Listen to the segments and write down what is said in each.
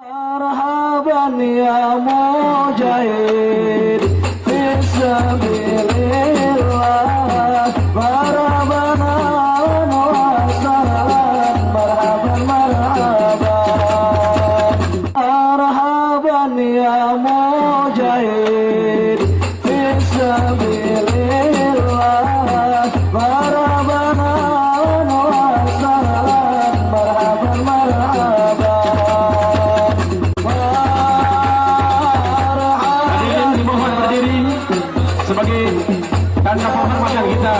Marhaban ya mujahid fisabilillah, marhaban wa sahlan, marhaban marhaban. Marhaban ya mujahid fisabilillah, marhaban wa sahlan, marhaban marhaban. Sebagai tanda penghormatan kita.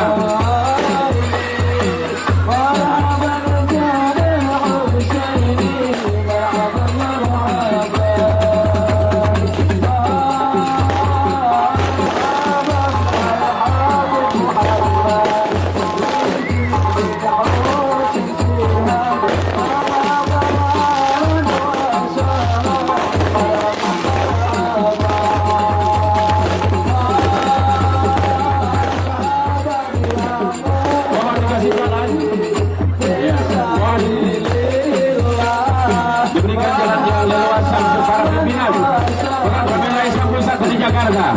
Diberikan jalan yang leluasa untuk para pimpinan Pengadilan Islam Pusat di Jakarta.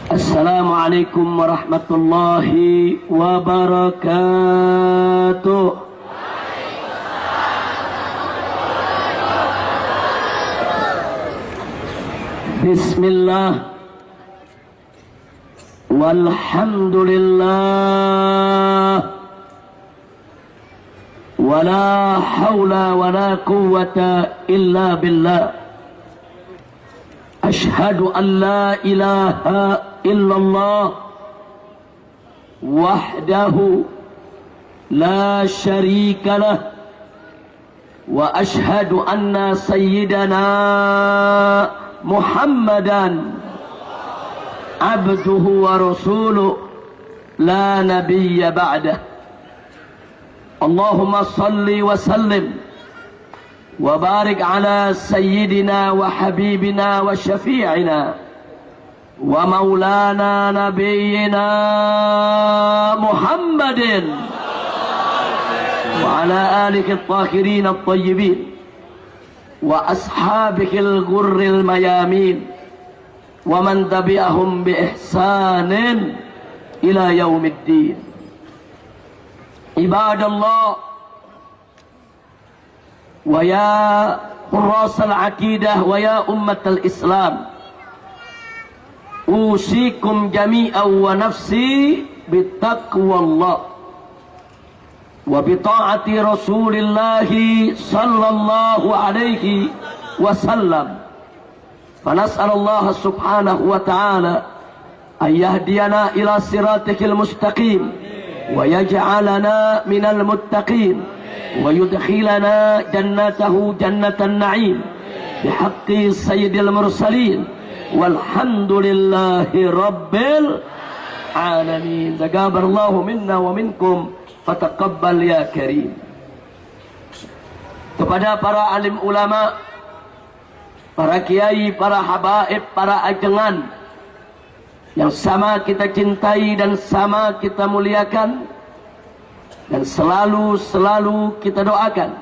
Assalamualaikum warahmatullahi wabarakatuh. Bismillah walhamdulillah wala hawla wala quwwata illa billah. Ashhadu an la ilaha illallah wahdahu la syarika lah, wa ashhadu anna sayyidana Muhammadan abduhu wa rasuluh la nabiyya ba'dah. Allahumma salli wa sallim wa barik ala sayyidina wa habibina wa syafi'ina wa maulana nabiyyina Muhammadin wa ala alihi at-tahirin at-tayyibin wa ashabihi al-ghurril mayamin wa man tabi'ahum bi ihsanin ila yaumiddin. Ibadallah wa ya hurrasal aqidah wa ya ummatal islam, usikum jami'an wa nafsi bittaqwallah wa bita'ati rasulillahi sallallahu alaihi wasallam. Fanas'alallah subhanahu wa ta'ala an yahdiyana ila siratikil mustaqim wa yaj'alana minal muttaqin wa yudkhilana jannatahu jannatan na'im bihaqqi sayyidil mursalin walhamdulillahi rabbil alamin. Taqabbalallahu minna wa minkum fataqabbal ya karim. Kepada para alim ulama, para kiai, para habaib, para ajengan yang sama kita cintai dan sama kita muliakan, dan selalu kita doakan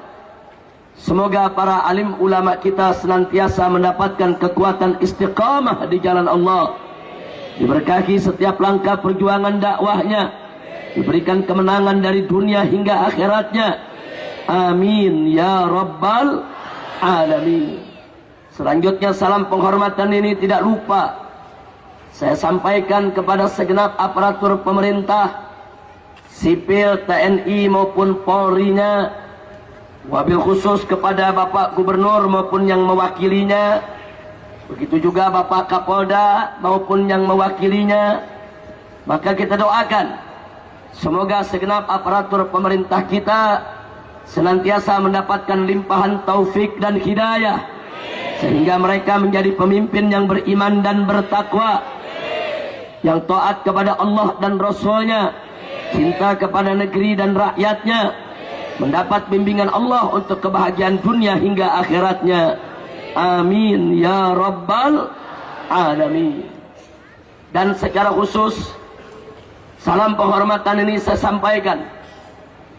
semoga para alim ulama kita senantiasa mendapatkan kekuatan istiqamah di jalan Allah, diberkahi setiap langkah perjuangan dakwahnya, diberikan kemenangan dari dunia hingga akhiratnya. Amin ya rabbal alamin. Selanjutnya salam penghormatan ini tidak lupa saya sampaikan kepada segenap aparatur pemerintah, sipil, TNI maupun Polri-nya, wabil khusus kepada Bapak Gubernur maupun yang mewakilinya, begitu juga Bapak Kapolda maupun yang mewakilinya. Maka kita doakan semoga segenap aparatur pemerintah kita senantiasa mendapatkan limpahan taufik dan hidayah, sehingga mereka menjadi pemimpin yang beriman dan bertakwa, yang taat kepada Allah dan Rasul-Nya, cinta kepada negeri dan rakyatnya, mendapat bimbingan Allah untuk kebahagiaan dunia hingga akhiratnya. Amin ya rabbal alamin. Dan secara khusus salam penghormatan ini saya sampaikan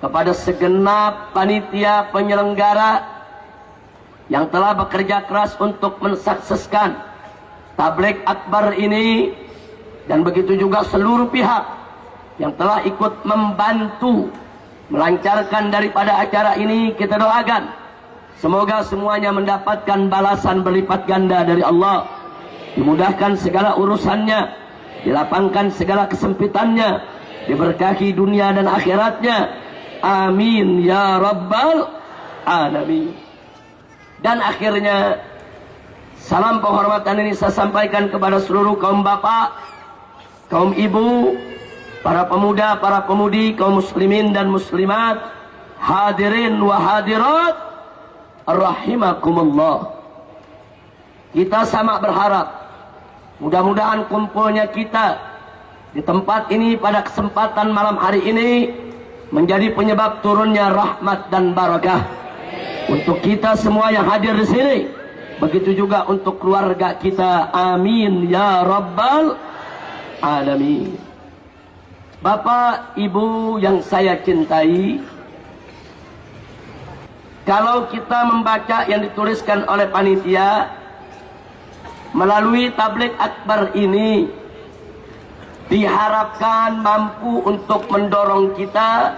kepada segenap panitia penyelenggara yang telah bekerja keras untuk mensukseskan tabligh akbar ini, dan begitu juga seluruh pihak yang telah ikut membantu melancarkan daripada acara ini. Kita doakan semoga semuanya mendapatkan balasan berlipat ganda dari Allah, dimudahkan segala urusannya, dilapangkan segala kesempitannya, diberkahi dunia dan akhiratnya. Amin ya rabbal alamin. Dan akhirnya salam penghormatan ini saya sampaikan kepada seluruh kaum bapak, kaum ibu, para pemuda, para pemudi, kaum muslimin dan muslimat, hadirin wa hadirat rahimakumullah. Kita sama berharap mudah-mudahan kumpulnya kita di tempat ini pada kesempatan malam hari ini menjadi penyebab turunnya rahmat dan barakah untuk kita semua yang hadir di sini, begitu juga untuk keluarga kita. Amin ya rabbal alamin. Bapak Ibu yang saya cintai, kalau kita membaca yang dituliskan oleh panitia melalui tabligh akbar ini, diharapkan mampu untuk mendorong kita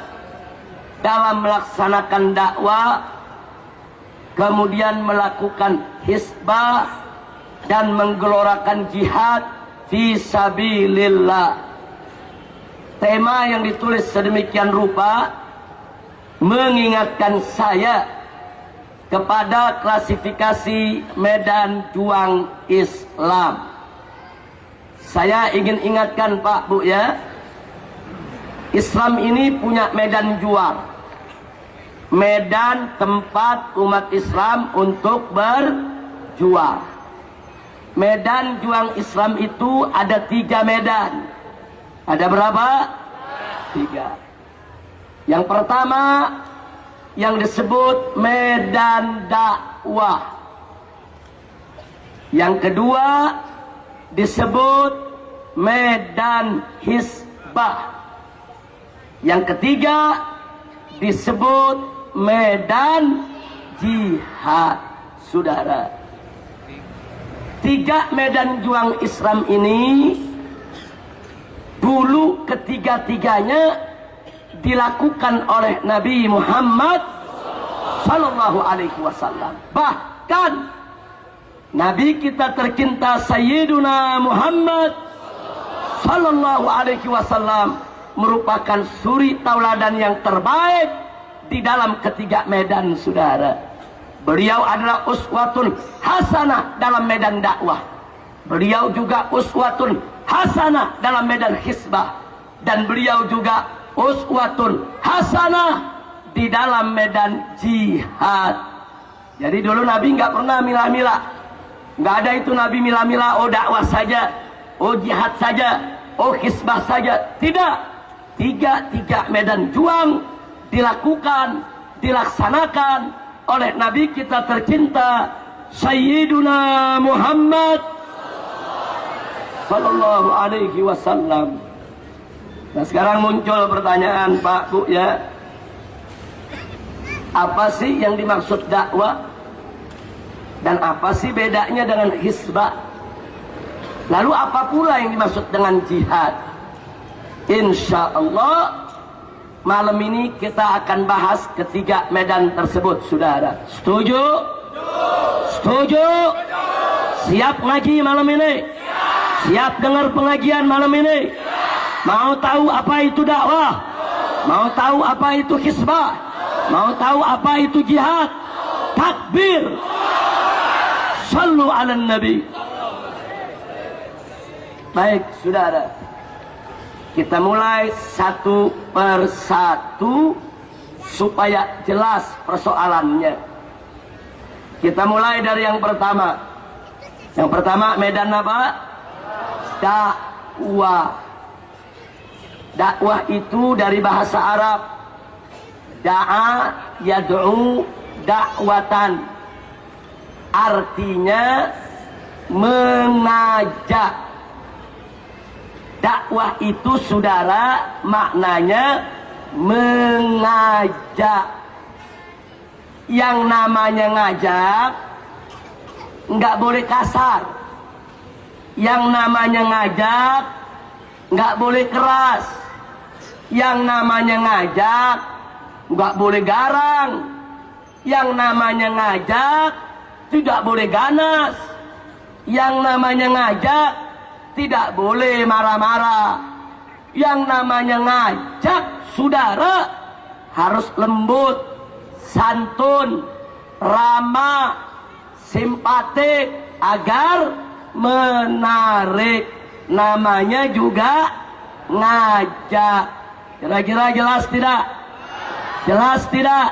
dalam melaksanakan dakwah, kemudian melakukan hisbah dan menggelorakan jihad fi sabilillah. Tema yang ditulis sedemikian rupa mengingatkan saya kepada klasifikasi medan juang Islam. Saya ingin ingatkan Pak Bu ya, Islam ini punya medan juang, medan tempat umat Islam untuk berjuang. Medan juang Islam itu ada 3 medan. Ada berapa? 3. Yang pertama yang disebut medan dakwah. Yang kedua disebut medan hisbah. Yang ketiga disebut medan jihad. Saudara, 3 medan juang Islam ini dulu ketiga-tiganya dilakukan oleh Nabi Muhammad sallallahu alaihi wasallam. Bahkan Nabi kita tercinta Sayyiduna Muhammad sallallahu alaihi wasallam merupakan suri tauladan yang terbaik di dalam ketiga medan, saudara. Beliau adalah uswatun hasanah dalam medan dakwah. Beliau juga uswatun hasanah dalam medan hisbah, dan beliau juga uswatun hasanah di dalam medan jihad. Jadi dulu Nabi nggak pernah mila-mila, nggak ada itu Nabi mila-mila, oh dakwah saja, oh jihad saja, oh hisbah saja. Tidak, tiga medan juang dilakukan, dilaksanakan oleh Nabi kita tercinta Sayyiduna Muhammad Sallallahu Alaihi Wasallam. Nah sekarang muncul pertanyaan Pak Bu ya, apa sih yang dimaksud dakwah dan apa sih bedanya dengan hisbah? Lalu apa pula yang dimaksud dengan jihad? Insya Allah malam ini kita akan bahas ketiga medan tersebut, saudara. Setuju? Setuju? Siap ngaji malam ini? Siap dengar pengajian malam ini? Mau tahu apa itu dakwah? Mau tahu apa itu hisbah? Mau tahu apa itu jihad? Takbir! Sallu ala nabi. Baik, saudara. Kita mulai satu persatu supaya jelas persoalannya. Kita mulai dari yang pertama. Yang pertama medan apa? Dakwah. Dakwah itu dari bahasa Arab. Da'a yad'u dakwatan. Artinya mengajak. Dakwah itu saudara maknanya mengajak. Yang namanya ngajak nggak boleh kasar. Yang namanya ngajak nggak boleh keras. Yang namanya ngajak nggak boleh garang. Yang namanya ngajak tidak boleh ganas. Yang namanya ngajak tidak boleh marah-marah. Yang namanya ngajak saudara harus lembut, santun, ramah, simpatik agar menarik. Namanya juga ngajak. Kira-kira jelas tidak? Jelas tidak?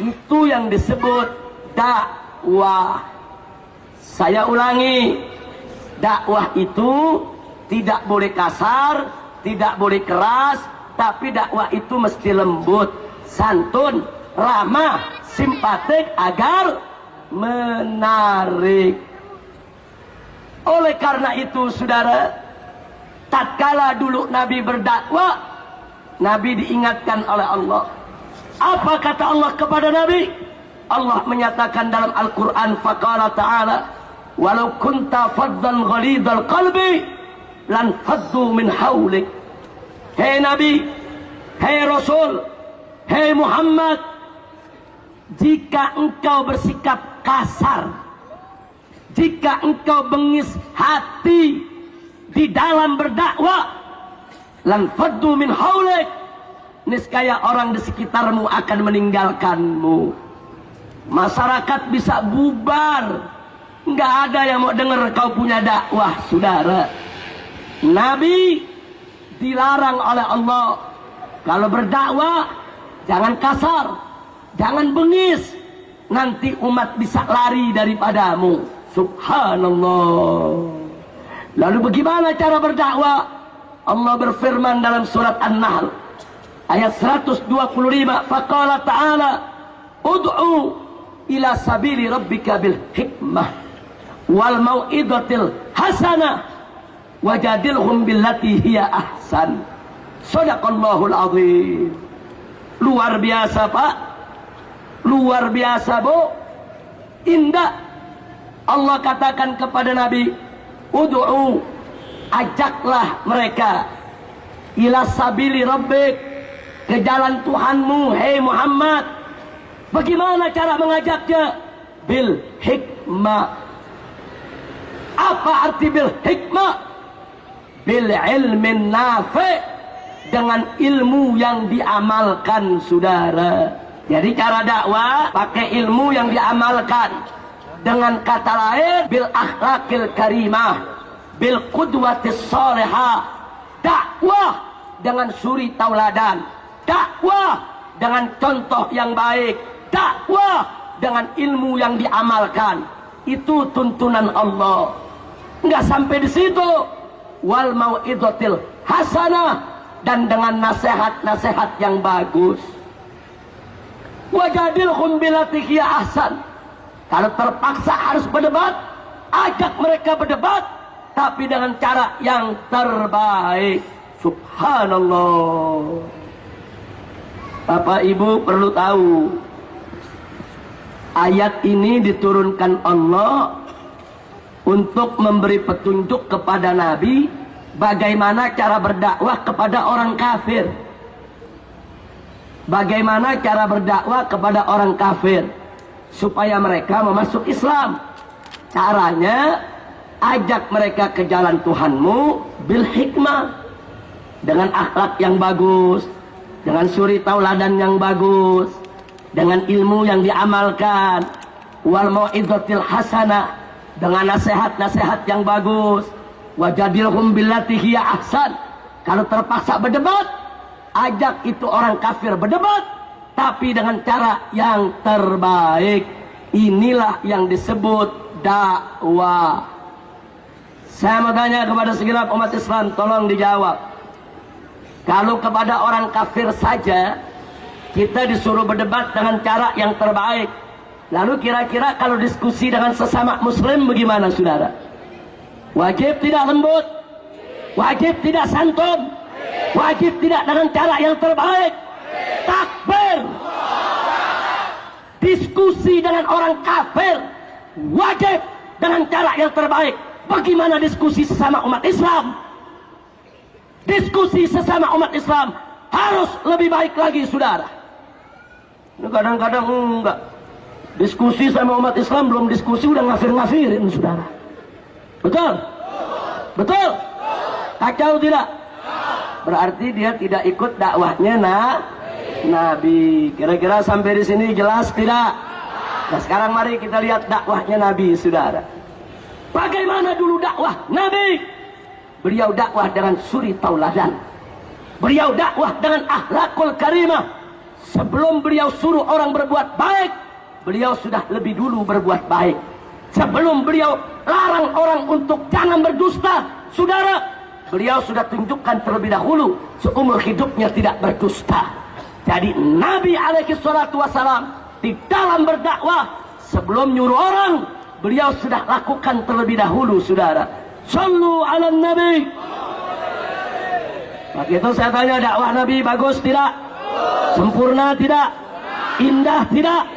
Itu yang disebut dakwah. Saya ulangi, dakwah itu tidak boleh kasar, tidak boleh keras, tapi dakwah itu mesti lembut, santun, ramah, simpatik agar menarik. Oleh karena itu saudara, tatkala dulu Nabi berdakwah, Nabi diingatkan oleh Allah. Apa kata Allah kepada Nabi? Allah menyatakan dalam Al-Quran, faqala ta'ala, walau kunta faddan ghalidhal qalbi lan faddu min hawlik. Hei Nabi, hei Rasul, hei Muhammad, jika engkau bersikap kasar, jika engkau bengis hati di dalam berdakwah, lan faddu min hawlik, niscaya orang di sekitarmu akan meninggalkanmu. Masyarakat bisa bubar, nggak ada yang mau dengar kau punya dakwah, saudara. Nabi dilarang oleh Allah, kalau berdakwah jangan kasar, jangan bengis, nanti umat bisa lari daripadamu. Subhanallah. Lalu bagaimana cara berdakwah? Allah berfirman dalam surat An-Nahl ayat 125, faqala ta'ala ud'u ila sabili rabbika bil hikmah wal mau'izatil hasanah wajadilhum billati hiya ahsan. Shadaqallahul azim. Luar biasa Pak, luar biasa Bu, indah. Allah katakan kepada Nabi, ud'u, ajaklah mereka, ila sabili rabbik, ke jalan Tuhanmu, hei Muhammad. Bagaimana cara mengajaknya? Bil hikmah. Apa arti bil hikmah? Bil ilmin nafi', dengan ilmu yang diamalkan, saudara. Jadi cara dakwah pakai ilmu yang diamalkan. Dengan kata lain, bil akhlakil karimah, bil qudwatis salihah. Dakwah dengan suri tauladan, dakwah dengan contoh yang baik, dakwah dengan ilmu yang diamalkan. Itu tuntunan Allah. Enggak sampai di situ. Wal mau'izatil hasanah, dan dengan nasihat-nasihat yang bagus. Wajadilhum billati hiya ahsan. Kalau terpaksa harus berdebat, ajak mereka berdebat tapi dengan cara yang terbaik. Subhanallah. Bapak Ibu perlu tahu, ayat ini diturunkan Allah untuk memberi petunjuk kepada Nabi bagaimana cara berdakwah kepada orang kafir. Bagaimana cara berdakwah kepada orang kafir supaya mereka memasuk Islam. Caranya, ajak mereka ke jalan Tuhanmu bil hikmah, dengan akhlak yang bagus, dengan suri tauladan yang bagus, dengan ilmu yang diamalkan, wal mau'izatil hasanah, dengan nasihat-nasihat yang bagus, wajadilhum billati hiya ahsan. Kalau terpaksa berdebat, ajak itu orang kafir berdebat, tapi dengan cara yang terbaik. Inilah yang disebut dakwah. Saya mau tanya kepada segenap umat Islam, tolong dijawab. Kalau kepada orang kafir saja kita disuruh berdebat dengan cara yang terbaik, lalu kira-kira kalau diskusi dengan sesama muslim bagaimana, saudara? Wajib tidak lembut? Wajib tidak santun? Wajib tidak dengan cara yang terbaik? Takbir! Diskusi dengan orang kafir wajib dengan cara yang terbaik. Bagaimana diskusi sesama umat Islam? Diskusi sesama umat Islam harus lebih baik lagi, saudara. Kadang-kadang enggak. Diskusi sama umat Islam belum diskusi udah ngafir-ngafirin, saudara. Betul? Betul? Kacau tidak? Berarti dia tidak ikut dakwahnya Nabi. Kira-kira sampai di sini jelas tidak? Nah, sekarang mari kita lihat dakwahnya Nabi, saudara. Bagaimana dulu dakwah Nabi? Beliau dakwah dengan suri tauladan. Beliau dakwah dengan akhlakul karimah. Sebelum beliau suruh orang berbuat baik, beliau sudah lebih dulu berbuat baik. Sebelum beliau larang orang untuk jangan berdusta, saudara, beliau sudah tunjukkan terlebih dahulu seumur hidupnya tidak berdusta. Jadi Nabi alaihi salatu wassalam di dalam berdakwah, sebelum nyuruh orang, beliau sudah lakukan terlebih dahulu, saudara. Sallu ala Nabi. Maka itu saya tanya, dakwah Nabi bagus tidak? Sempurna tidak? Indah tidak?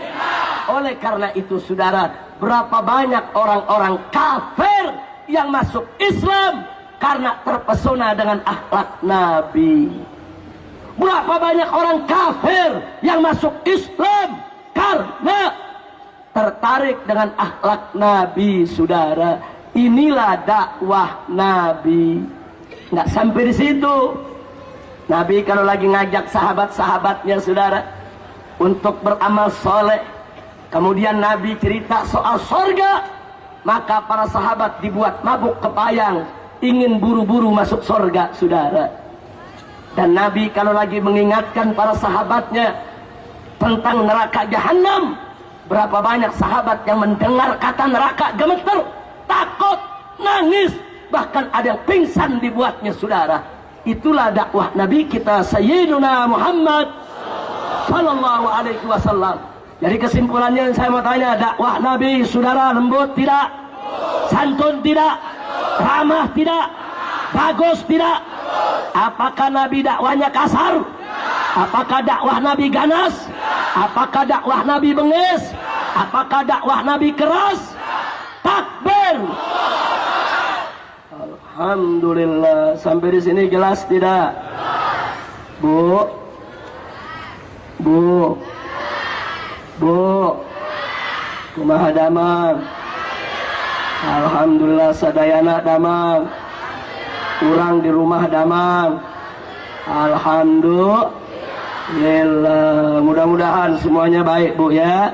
Oleh karena itu, saudara, berapa banyak orang-orang kafir yang masuk Islam karena terpesona dengan akhlak Nabi. Berapa banyak orang kafir yang masuk Islam karena tertarik dengan akhlak Nabi, saudara. Inilah dakwah Nabi. Nggak sampai di situ. Nabi kalau lagi ngajak sahabat-sahabatnya, saudara, untuk beramal soleh, kemudian Nabi cerita soal sorga, maka para sahabat dibuat mabuk kepayang, ingin buru-buru masuk sorga, saudara. Dan Nabi kalau lagi mengingatkan para sahabatnya tentang neraka jahanam, berapa banyak sahabat yang mendengar kata neraka gemeter, takut, nangis, bahkan ada yang pingsan dibuatnya, saudara. Itulah dakwah Nabi kita Sayyiduna Muhammad sallallahu alaihi wasallam. Jadi kesimpulannya saya mau tanya, dakwah Nabi, saudara, lembut tidak? Santun tidak? Ramah tidak? Bagus tidak? Apakah Nabi dakwahnya kasar? Apakah dakwah Nabi ganas? Apakah dakwah Nabi bengis? Apakah dakwah Nabi keras? Takbir! Alhamdulillah. Sampai di sini jelas tidak? Bu, kumaha damang? Alhamdulillah sadayana damang. Kurang di rumah damang. Alhamdulillah. Mudah-mudahan semuanya baik, Bu, ya.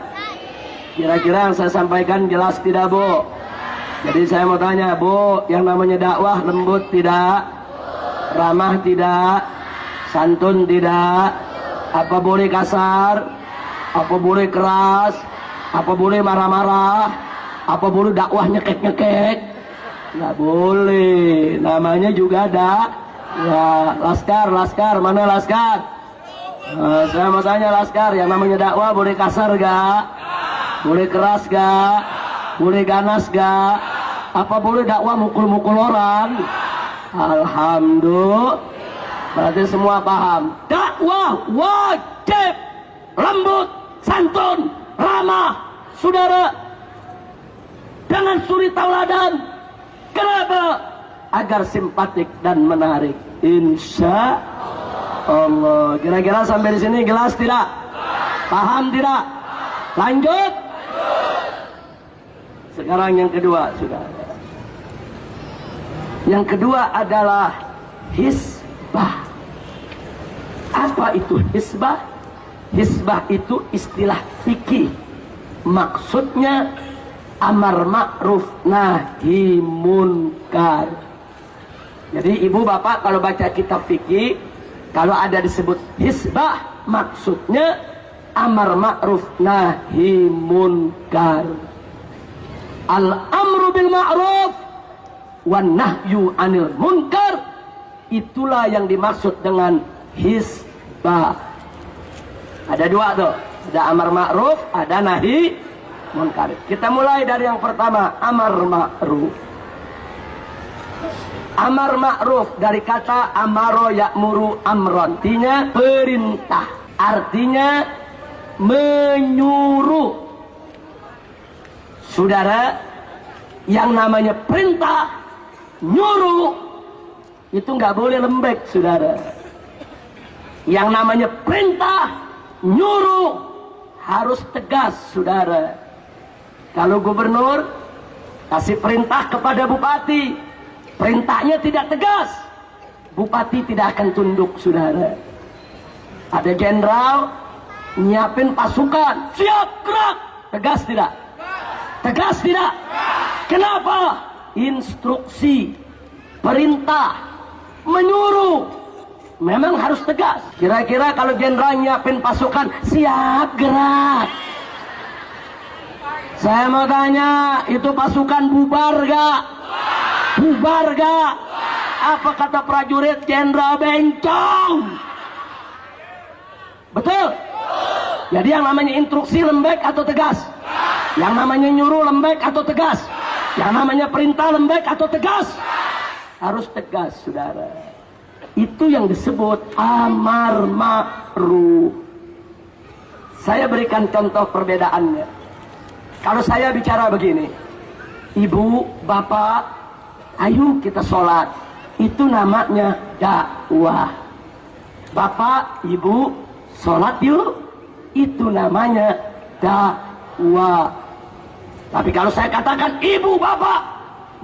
Kira-kira yang saya sampaikan jelas tidak, Bu? Jadi saya mau tanya, Bu, yang namanya dakwah lembut tidak? Ramah tidak? Santun tidak? Apa boleh kasar? Apa boleh keras? Apa boleh marah-marah? Apa boleh dakwah nyekek-nyekek? Nggak boleh. Namanya juga ada. Ya, laskar, mana laskar? Nah, saya mau tanya laskar, yang namanya dakwah boleh kasar gak? Boleh keras gak? Boleh ganas gak? Apa boleh dakwah mukul-mukul orang? Alhamdulillah. Berarti semua paham. Dakwah wajib lembut, santun, ramah, saudara, dengan suri tauladan. Kenapa? Agar simpatik dan menarik. Insya Allah. Kira-kira sampai di sini jelas tidak? Paham tidak? Lanjut. Sekarang yang kedua, saudara. Yang kedua adalah hisbah. Apa itu hisbah? Hisbah itu istilah fikih. Maksudnya amar ma'ruf nahi munkar. Jadi ibu bapak kalau baca kitab fikih, kalau ada disebut hisbah, maksudnya amar ma'ruf nahi munkar. Al-amru bil ma'ruf wan nahyu anil munkar, itulah yang dimaksud dengan hisbah. Ada dua tuh, ada amar ma'ruf, ada nahi munkar. Kita mulai dari yang pertama, amar ma'ruf. Amar ma'ruf dari kata amaro ya'muru amron, artinya perintah, artinya menyuruh. Saudara, yang namanya perintah, nyuruh, itu nggak boleh lembek, saudara. Yang namanya perintah, nyuruh, harus tegas, saudara. Kalau gubernur kasih perintah kepada bupati, perintahnya tidak tegas, bupati tidak akan tunduk, saudara. Ada jenderal nyiapin pasukan, siap gerak, tegas tidak? Tegas tidak? Kenapa? Instruksi, perintah, menyuruh, memang harus tegas. Kira-kira kalau jenderal nyiapin pasukan, siap gerak, saya mau tanya, itu pasukan bubar gak? Bubar gak? Apa kata prajurit? Jenderal bencong. Betul? Jadi yang namanya instruksi lembek atau tegas? Yang namanya nyuruh lembek atau tegas? Yang namanya perintah lembek atau tegas? Harus tegas, saudara. Itu yang disebut amar ma'ruf. Saya berikan contoh perbedaannya. Kalau saya bicara begini, ibu, bapak, ayo kita sholat, itu namanya dakwah. Bapak, ibu, sholat yuk, itu namanya dakwah. Tapi kalau saya katakan, ibu, bapak,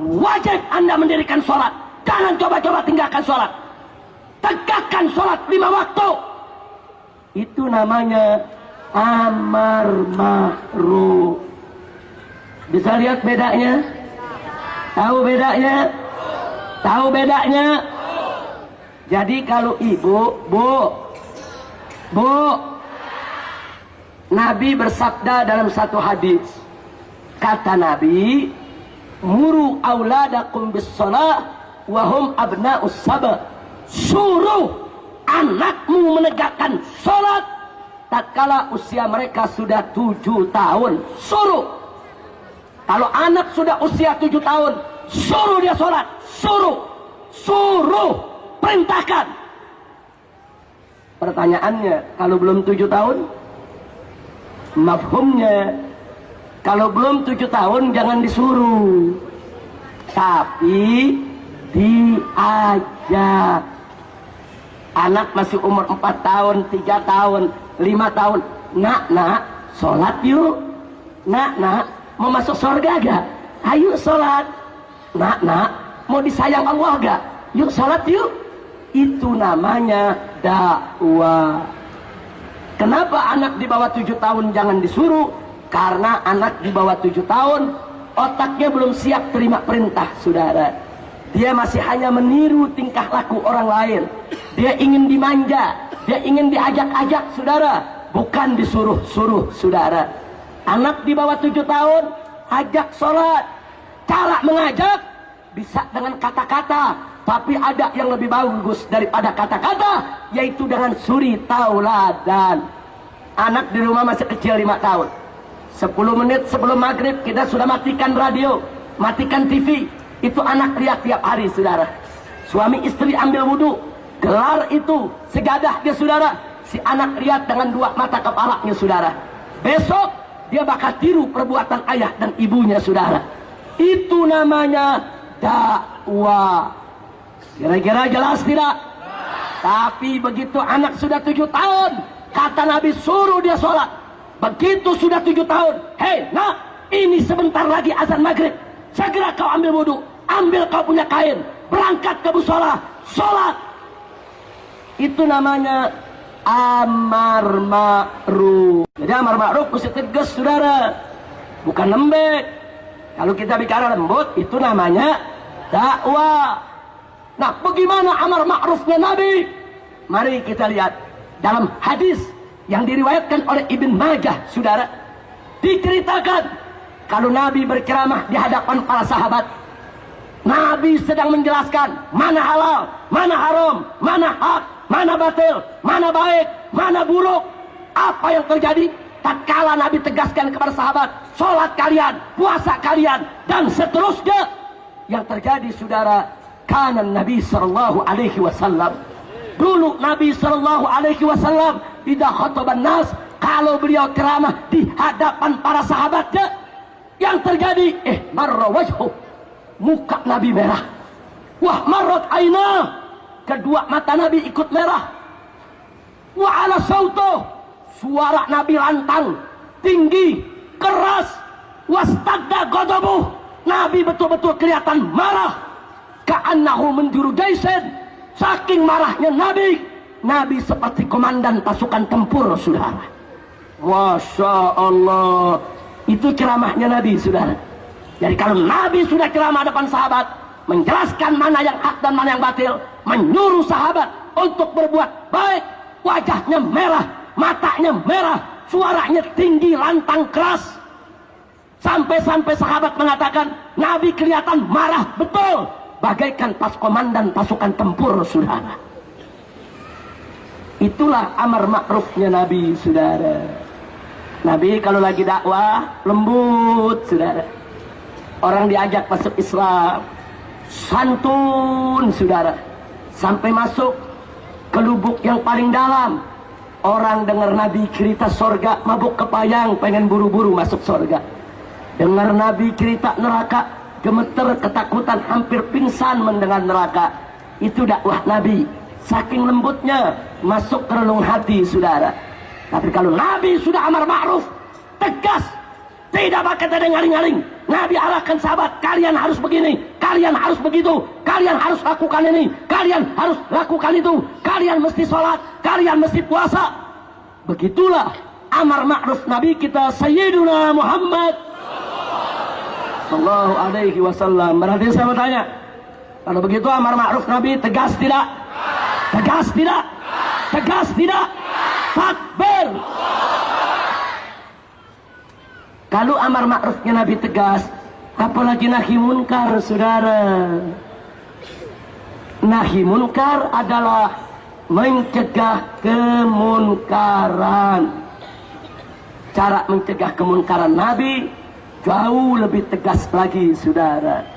wajib Anda mendirikan sholat, jangan coba-coba tinggalkan sholat, tegakkan sholat 5 waktu, itu namanya amar ma'ruf. Bisa lihat bedanya? Tahu bedanya? Tahu bedanya? Jadi kalau ibu, bu, Nabi bersabda dalam satu hadis, kata Nabi, muru auladakum bis shalah wa hum abna'us saba. Suruh anakmu menegakkan salat tatkala usia mereka sudah 7 tahun. Suruh. Kalau anak sudah usia 7 tahun, suruh dia salat. Suruh, perintahkan. Pertanyaannya, kalau belum 7 tahun, mafhumnya, kalau belum 7 tahun jangan disuruh, tapi diajak. Anak masih umur 4 tahun, 3 tahun, 5 tahun, nak, sholat yuk. Nak, mau masuk surga gak? Ayo sholat. Nak, mau disayang Allah gak? Yuk sholat yuk. Itu namanya dakwah. Kenapa anak di bawah 7 tahun jangan disuruh? Karena anak di bawah 7 tahun otaknya belum siap terima perintah, saudara. Dia masih hanya meniru tingkah laku orang lain. Dia ingin dimanja, dia ingin diajak-ajak, saudara, bukan disuruh-suruh, saudara. Anak di bawah 7 tahun ajak sholat. Cara mengajak bisa dengan kata-kata, tapi ada yang lebih bagus daripada kata-kata, yaitu dengan suri tauladan. Anak di rumah masih kecil 5 tahun, 10 menit sebelum maghrib kita sudah matikan radio, matikan TV. Itu anak lihat tiap hari, saudara. Suami istri ambil wudhu, gelar itu segadah dia, saudara. Si anak lihat dengan dua mata kepalanya, saudara. Besok dia bakal tiru perbuatan ayah dan ibunya, saudara. Itu namanya dakwah. Kira-kira jelas tidak? Tapi begitu anak sudah 7 tahun, kata Nabi suruh dia sholat. Begitu sudah 7 tahun, hei nak, ini sebentar lagi azan maghrib. Segera kau ambil wudhu, ambil kau punya kain, berangkat ke musola, sholat. Itu namanya amar ma'ruf. Jadi amar ma'ruf mesti tegas, saudara, bukan lembek. Kalau kita bicara lembut, itu namanya dakwah. Nah, bagaimana amar ma'rufnya Nabi? Mari kita lihat dalam hadis yang diriwayatkan oleh Ibn Majah, saudara. Diceritakan kalau Nabi berceramah di hadapan para sahabat, Nabi sedang menjelaskan mana halal, mana haram, mana hak, mana batil, mana baik, mana buruk. Apa yang terjadi? Tatkala Nabi tegaskan kepada sahabat, sholat kalian, puasa kalian, dan seterusnya. Yang terjadi, saudara, kanan Nabi sallallahu alaihi wasallam. Dulu Nabi sallallahu alaihi wasallam tidak khotoban nas, kalau beliau ceramah di hadapan para sahabatnya, yang terjadi marra wajhu, muka Nabi merah. Wah marrat aina, kedua mata Nabi ikut merah. Wa ala sautuh, suara Nabi lantang, tinggi, keras. Wastadda ghadabuh, Nabi betul-betul kelihatan marah. Ka'annahu menjuru jaisen, saking marahnya Nabi. Nabi seperti komandan pasukan tempur, saudara. Masya Allah. Itu ceramahnya Nabi, saudara. Jadi kalau Nabi sudah ceramah depan sahabat, menjelaskan mana yang hak dan mana yang batil, menyuruh sahabat untuk berbuat baik, wajahnya merah, matanya merah, suaranya tinggi, lantang, keras. Sampai-sampai sahabat mengatakan, Nabi kelihatan marah betul, bagaikan komandan pasukan tempur, saudara. Itulah amar ma'rufnya Nabi, saudara. Nabi kalau lagi dakwah lembut, saudara. Orang diajak masuk Islam, santun, saudara. Sampai masuk ke lubuk yang paling dalam, orang dengar Nabi cerita sorga, mabuk kepayang, pengen buru-buru masuk sorga. Dengar Nabi cerita neraka, gemeter ketakutan, hampir pingsan mendengar neraka. Itu dakwah Nabi, saking lembutnya, masuk ke relung hati, saudara. Tapi kalau Nabi sudah amar ma'ruf, tegas, tidak pakai tedeng-aling-aling. Nabi arahkan sahabat, kalian harus begini, kalian harus begitu, kalian harus lakukan ini, kalian harus lakukan itu, kalian mesti sholat, kalian mesti puasa. Begitulah amar ma'ruf Nabi kita Sayyiduna Muhammad sallallahu alaihi wasallam. Berarti saya mau tanya, kalau begitu amar ma'ruf Nabi tegas tidak? Tegas tidak? Tegas tidak? Takbir. Kalau amar ma'rufnya Nabi tegas, apalagi nahi munkar, saudara. Nahi munkar adalah mencegah kemunkaran. Cara mencegah kemunkaran Nabi jauh lebih tegas lagi, saudara.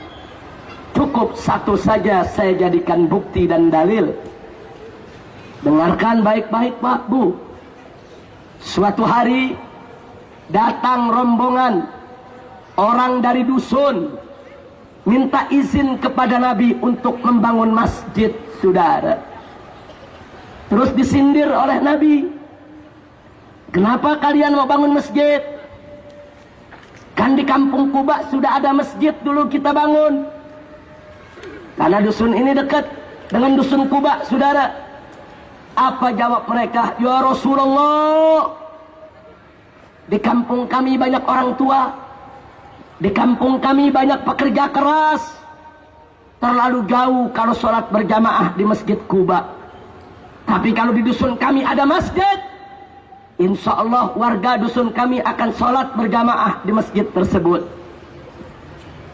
Cukup satu saja saya jadikan bukti dan dalil. Dengarkan baik-baik, Pak, Bu. Suatu hari datang rombongan orang dari dusun minta izin kepada Nabi untuk membangun masjid, saudara. Terus disindir oleh Nabi, kenapa kalian mau bangun masjid? Kan di kampung Kuba sudah ada masjid dulu kita bangun. Karena dusun ini dekat dengan dusun Kuba, saudara. Apa jawab mereka? Ya Rasulullah, di kampung kami banyak orang tua, di kampung kami banyak pekerja keras, terlalu jauh kalau sholat berjamaah di masjid Kuba. Tapi kalau di dusun kami ada masjid, insya Allah warga dusun kami akan sholat berjamaah di masjid tersebut.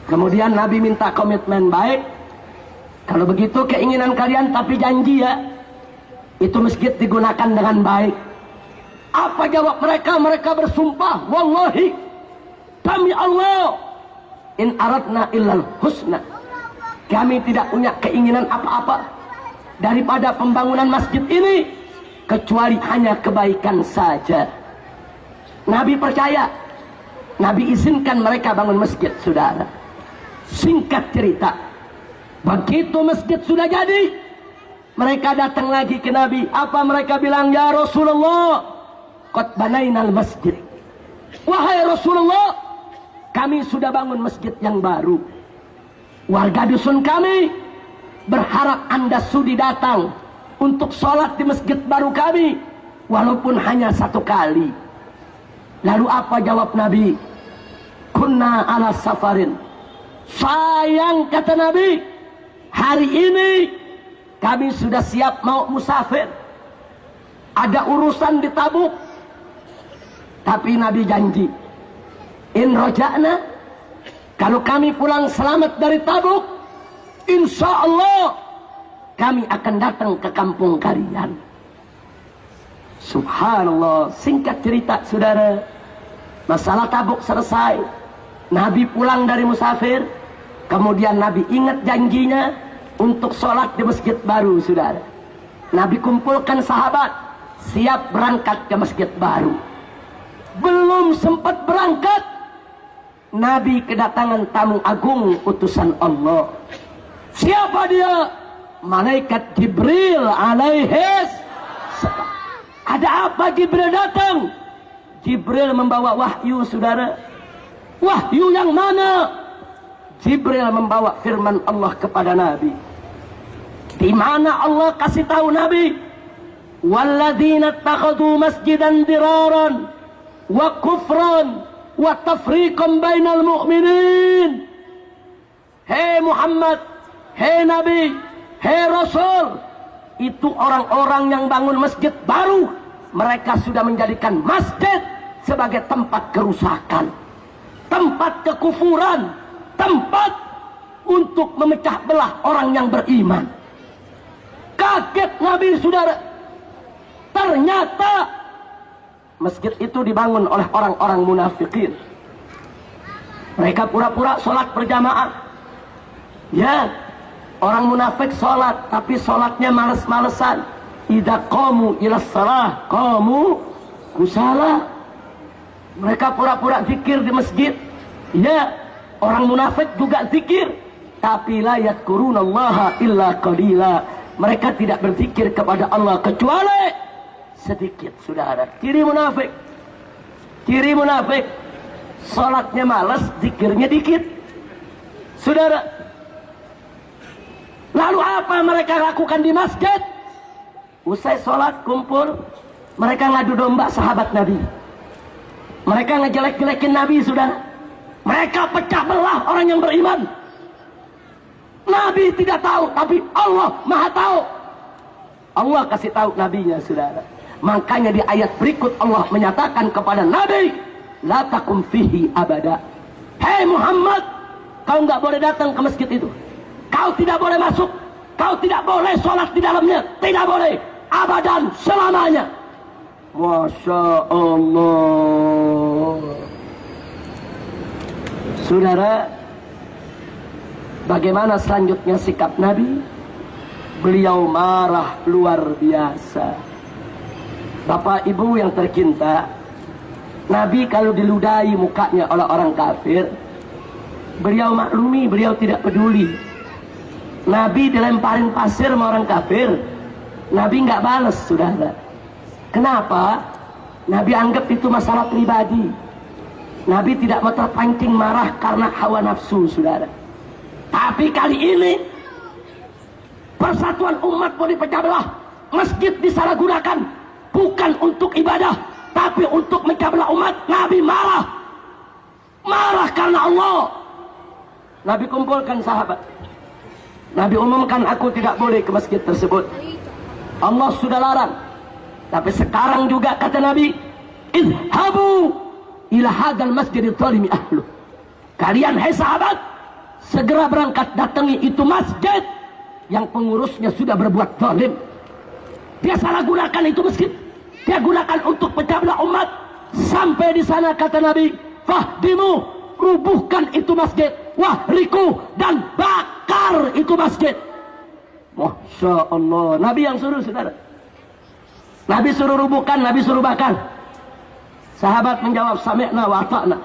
Kemudian Nabi minta komitmen, baik, kalau begitu keinginan kalian tapi janji ya, itu masjid digunakan dengan baik. Apa jawab mereka? Mereka bersumpah, wallahi, demi Allah, In aradna illal husna. Kami tidak punya keinginan apa-apa daripada pembangunan masjid ini kecuali hanya kebaikan saja. Nabi percaya, Nabi izinkan mereka bangun masjid, saudara. Singkat cerita, begitu masjid sudah jadi, mereka datang lagi ke Nabi. Apa mereka bilang? Ya Rasulullah, qad banainal masjid. Wahai Rasulullah, kami sudah bangun masjid yang baru. Warga dusun kami berharap Anda sudi datang untuk sholat di masjid baru kami, walaupun hanya 1 kali. Lalu apa jawab Nabi? Kunna ala safarin. Sayang, kata Nabi, hari ini kami sudah siap mau musafir. Ada urusan di Tabuk. Tapi Nabi janji, in roja'na, kalau kami pulang selamat dari Tabuk, insya Allah kami akan datang ke kampung kalian. Subhanallah. Singkat cerita, saudara, masalah Tabuk selesai. Nabi pulang dari musafir. Kemudian Nabi ingat janjinya untuk sholat di masjid baru, saudara. Nabi kumpulkan sahabat, siap berangkat ke masjid baru. Belum sempat berangkat, Nabi kedatangan tamu agung utusan Allah. Siapa dia? Malaikat Jibril alaihis. Ada apa Jibril datang? Jibril membawa wahyu, saudara. Wahyu yang mana? Jibril membawa firman Allah kepada Nabi. Di mana Allah kasih tahu Nabi, walladzina ittakhadhu masjidan diraran wa kufran wa tafriqan bainal mu'minin. Hei Muhammad, hei Nabi, hei Rasul, itu orang-orang yang bangun masjid baru, mereka sudah menjadikan masjid sebagai tempat kerusakan, tempat kekufuran, tempat untuk memecah belah orang yang beriman. Kaget Nabi, saudara. Ternyata masjid itu dibangun oleh orang-orang munafikin. Mereka pura-pura sholat berjamaah. Ya, orang munafik sholat, tapi sholatnya males-malesan. Idza qamu ila shalah qamu kusala. Mereka pura-pura zikir di masjid. Ya, orang munafik juga zikir, tapi la yadhkurunallaha illa qalila. Mereka tidak berzikir kepada Allah kecuali sedikit, saudara. Ciri munafik. Ciri munafik. Salatnya malas, zikirnya dikit. Saudara. Lalu apa mereka lakukan di masjid? Usai salat kumpul, mereka ngadu domba sahabat Nabi. Mereka ngejelek-jelekin Nabi, saudara. Mereka pecah belah orang yang beriman. Nabi tidak tahu, tapi Allah Maha tahu. Allah kasih tahu nabinya, saudara. Makanya di ayat berikut Allah menyatakan kepada Nabi, la takum fihi abada. Hei Muhammad, kau nggak boleh datang ke masjid itu. Kau tidak boleh masuk. Kau tidak boleh sholat di dalamnya. Tidak boleh. Abadan, selamanya. Masya Allah. Saudara, bagaimana selanjutnya sikap Nabi? Beliau marah luar biasa. Bapak Ibu yang tercinta, Nabi kalau diludahi mukanya oleh orang kafir, beliau maklumi, beliau tidak peduli. Nabi dilemparin pasir sama orang kafir, Nabi nggak balas, saudara. Kenapa? Nabi anggap itu masalah pribadi. Nabi tidak mau terpancing marah karena hawa nafsu, saudara. Tapi kali ini persatuan umat mau dipecah belah. Masjid disalahgunakan, bukan untuk ibadah, tapi untuk memecah belah umat. Nabi marah. Marah karena Allah. Nabi kumpulkan sahabat. Nabi umumkan, aku tidak boleh ke masjid tersebut. Allah sudah larang. Tapi sekarang juga kata Nabi, idhabu ila hadal masjidil zalimi ahlu. Kalian hai sahabat, segera berangkat datangi itu masjid yang pengurusnya sudah berbuat zalim. Dia salah gunakan itu masjid. Dia gunakan untuk pecah belah umat. Sampai di sana kata Nabi, fahdimu, rubuhkan itu masjid. wahriku dan bakar itu masjid. Masya Allah, Nabi yang suruh, saudara. Nabi suruh rubuhkan, Nabi suruh bakar. Sahabat menjawab, sami'na wa ata'na.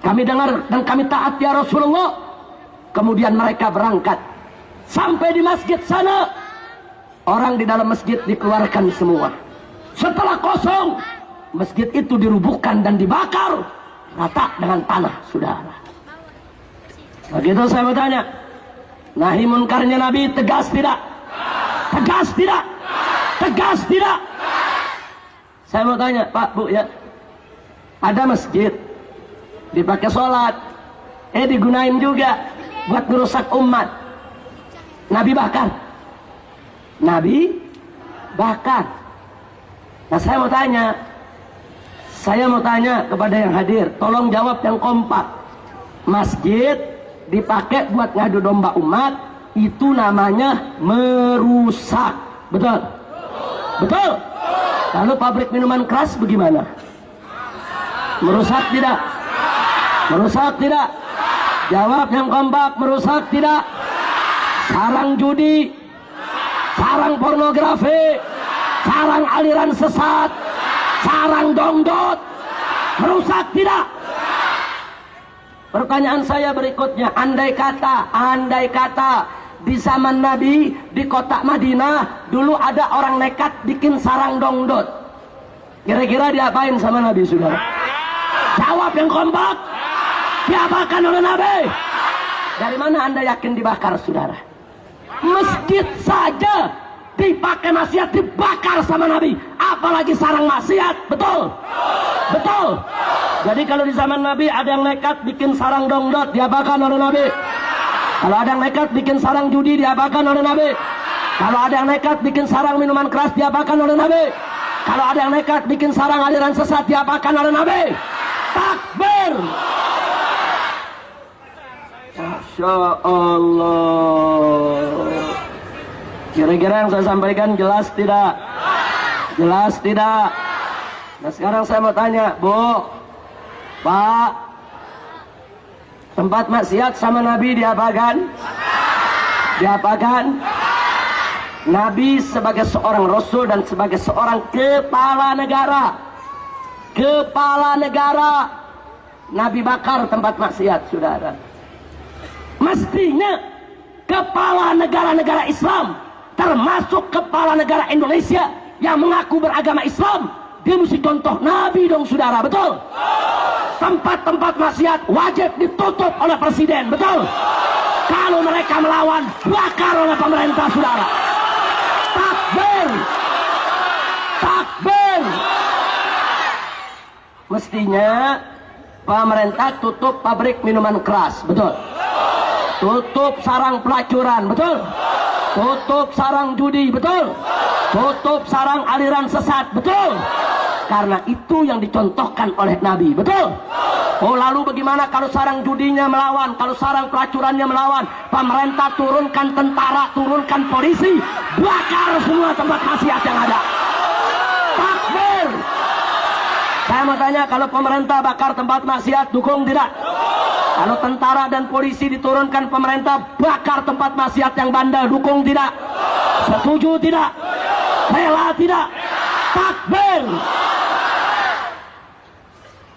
Kami dengar dan kami taat ya Rasulullah. Kemudian mereka berangkat. Sampai di masjid sana, orang di dalam masjid dikeluarkan semua. Setelah kosong, masjid itu dirubuhkan dan dibakar rata dengan tanah, saudara. Begitu saya mau tanya, nahi munkarnya Nabi tegas tidak? Tegas tidak? Tegas tidak? Saya mau tanya, Pak, Bu ya, ada masjid dipakai sholat, digunain juga buat merusak umat. Nabi bakar. Nabi bakar. Nah saya mau tanya kepada yang hadir, tolong jawab yang kompak. Masjid dipakai buat ngadu domba umat, itu namanya merusak. Betul? Betul? Lalu pabrik minuman keras bagaimana? Merusak tidak? Merusak tidak? Jawab yang kompak, merusak tidak? Sarang judi, sarang pornografi, sarang aliran sesat, sarang dongdot, merusak tidak? Pertanyaan saya berikutnya, andai kata di zaman Nabi di kota Madinah dulu ada orang nekat bikin sarang dongdot, kira-kira diapain sama Nabi, saudara? Jawab yang kompak. Diapakan oleh Nabi? Dari mana Anda yakin dibakar, saudara? Masjid saja dipakai maksiat dibakar sama Nabi, apalagi sarang maksiat. Betul? Betul? Jadi kalau di zaman Nabi ada yang nekat bikin sarang dongdot, diapakan oleh Nabi? Kalau ada yang nekat bikin sarang judi, diapakan oleh Nabi? Kalau ada yang nekat bikin sarang minuman keras, diapakan oleh Nabi? Kalau ada yang nekat bikin sarang aliran sesat, diapakan oleh Nabi? Takbir! Masya Allah. Kira-kira yang saya sampaikan jelas tidak? Jelas tidak? Nah sekarang saya mau tanya, Bu, Pak, tempat maksiat sama Nabi diapakan? Diapakan? Nabi sebagai seorang Rasul dan sebagai seorang kepala negara, Nabi bakar tempat maksiat, saudara. Mestinya kepala negara-negara Islam, termasuk kepala negara Indonesia yang mengaku beragama Islam, dia mesti contoh Nabi dong, saudara. Betul? Tempat-tempat maksiat wajib ditutup oleh presiden. Betul? Kalau mereka melawan, bakar oleh pemerintah, saudara. Takbir! Takbir! Mestinya pemerintah tutup pabrik minuman keras. Betul? Tutup sarang pelacuran. Betul? Tutup sarang judi. Betul? Tutup sarang aliran sesat. Betul? Karena itu yang dicontohkan oleh Nabi. Betul? Oh, lalu bagaimana kalau sarang judinya melawan, kalau sarang pelacurannya melawan? Pemerintah turunkan tentara, turunkan polisi, bakar semua tempat maksiat yang ada. Takbir! Saya mau tanya, kalau pemerintah bakar tempat maksiat, dukung tidak? Kalau tentara dan polisi diturunkan, pemerintah bakar tempat maksiat yang bandel, dukung tidak? Setuju tidak? Rela tidak? Takbir!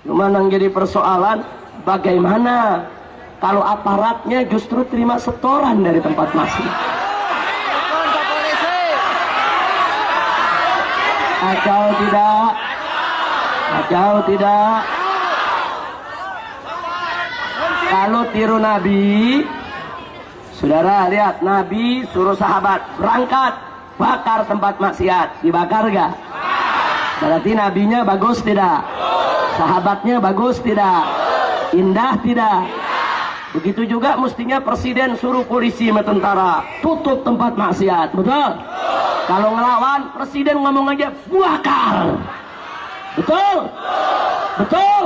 Cuma yang jadi persoalan, bagaimana kalau aparatnya justru terima setoran dari tempat maksiat? Atau tidak? Atau tidak? Kalau tiru Nabi, saudara lihat, Nabi suruh sahabat berangkat, bakar tempat maksiat, dibakar gak? Berarti nabinya bagus tidak? Sahabatnya bagus tidak? Indah tidak? Begitu juga mestinya presiden suruh polisi sama tentara tutup tempat maksiat. Betul? Kalau ngelawan, presiden ngomong aja bakar. Betul? Betul?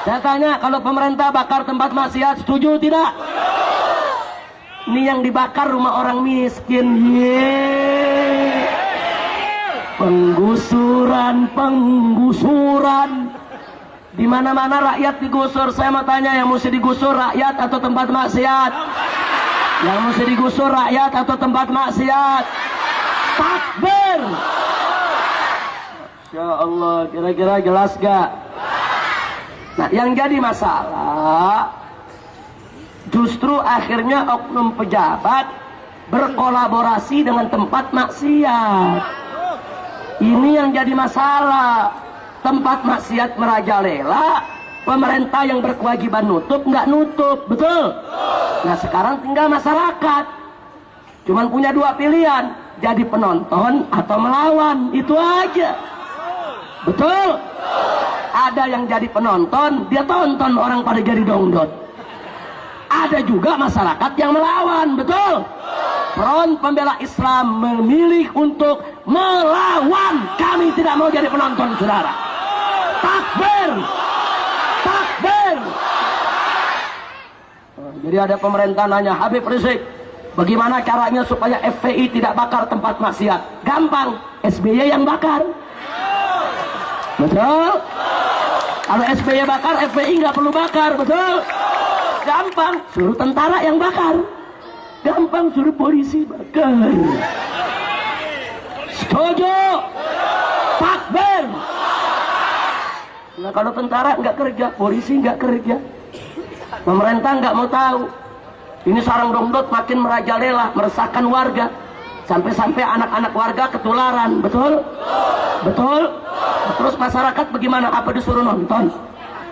Saya tanya, kalau pemerintah bakar tempat maksiat, setuju tidak? Ini yang dibakar rumah orang miskin. Yeay. Penggusuran, penggusuran. Di mana-mana rakyat digusur. Saya mau tanya, yang mesti digusur rakyat atau tempat maksiat? Yang mesti digusur rakyat atau tempat maksiat? Takbir. Ya Allah, kira-kira jelas gak? Nah, yang jadi masalah justru akhirnya oknum pejabat berkolaborasi dengan tempat maksiat. Ini yang jadi masalah. Tempat maksiat merajalela, pemerintah yang berkewajiban nutup nggak nutup, betul? Nah sekarang tinggal masyarakat, cuman punya dua pilihan, jadi penonton atau melawan, itu aja, betul? Ada yang jadi penonton, dia tonton orang pada jadi dongdot. Ada juga masyarakat yang melawan, betul? Front Pembela Islam memilih untuk melawan. Kami tidak mau jadi penonton, saudara. Takbir, takbir. Jadi ada pemerintah nanya, Habib Rizik, bagaimana caranya supaya FPI tidak bakar tempat maksiat? Gampang, SBY yang bakar. Betul? Kalau SBY bakar, FPI nggak perlu bakar, betul? Gampang, suruh tentara yang bakar. Gampang, suruh polisi bakar. Setuju? Takbir. Nah kalau tentara nggak kerja, polisi nggak kerja, pemerintah nggak mau tahu. Ini sarang dongdot makin merajalela, meresahkan warga, sampai-sampai anak-anak warga ketularan, betul? Betul? Terus masyarakat bagaimana? Apa disuruh nonton?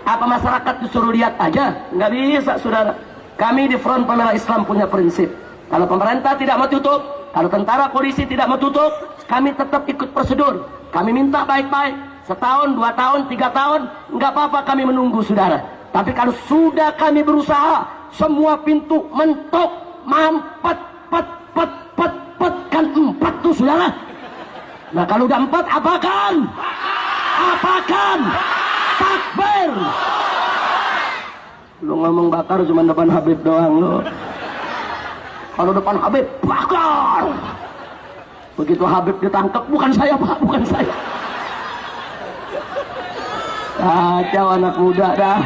Apa masyarakat disuruh lihat aja? Nggak bisa, saudara. Kami di Front Pembela Islam punya prinsip. Kalau pemerintah tidak mau tutup, kalau tentara polisi tidak mau tutup, kami tetap ikut prosedur. Kami minta baik-baik. Setahun, 2 tahun, 3 tahun, nggak apa-apa kami menunggu, saudara. Tapi kalau sudah kami berusaha, semua pintu mentok, mampet, kan 4 tuh, saudara. Nah kalau udah 4, apakan? Apakan? Takbir. Lu ngomong bakar cuma depan Habib doang lu. Kalau depan Habib, bakar. Begitu Habib ditangkap, bukan saya Pak, bukan saya. Kacau anak muda dah.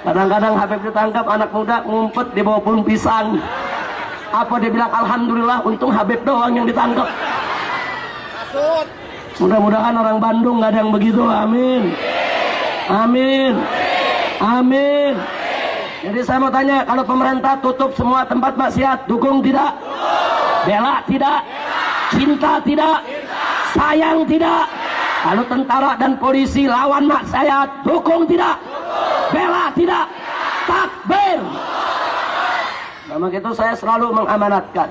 Kadang-kadang Habib ditangkap, anak muda ngumpet di bawah pohon pisang. Apa dia bilang, alhamdulillah untung Habib doang yang ditangkap. Mudah-mudahan orang Bandung nggak ada yang begitu, amin. Amin. Amin. Jadi saya mau tanya, kalau pemerintah tutup semua tempat maksiat, dukung tidak? Bela tidak? Cinta tidak? Sayang tidak? Kalau tentara dan polisi lawan maksiat, dukung tidak? Bela tidak? Takbir. Sama itu saya selalu mengamanatkan,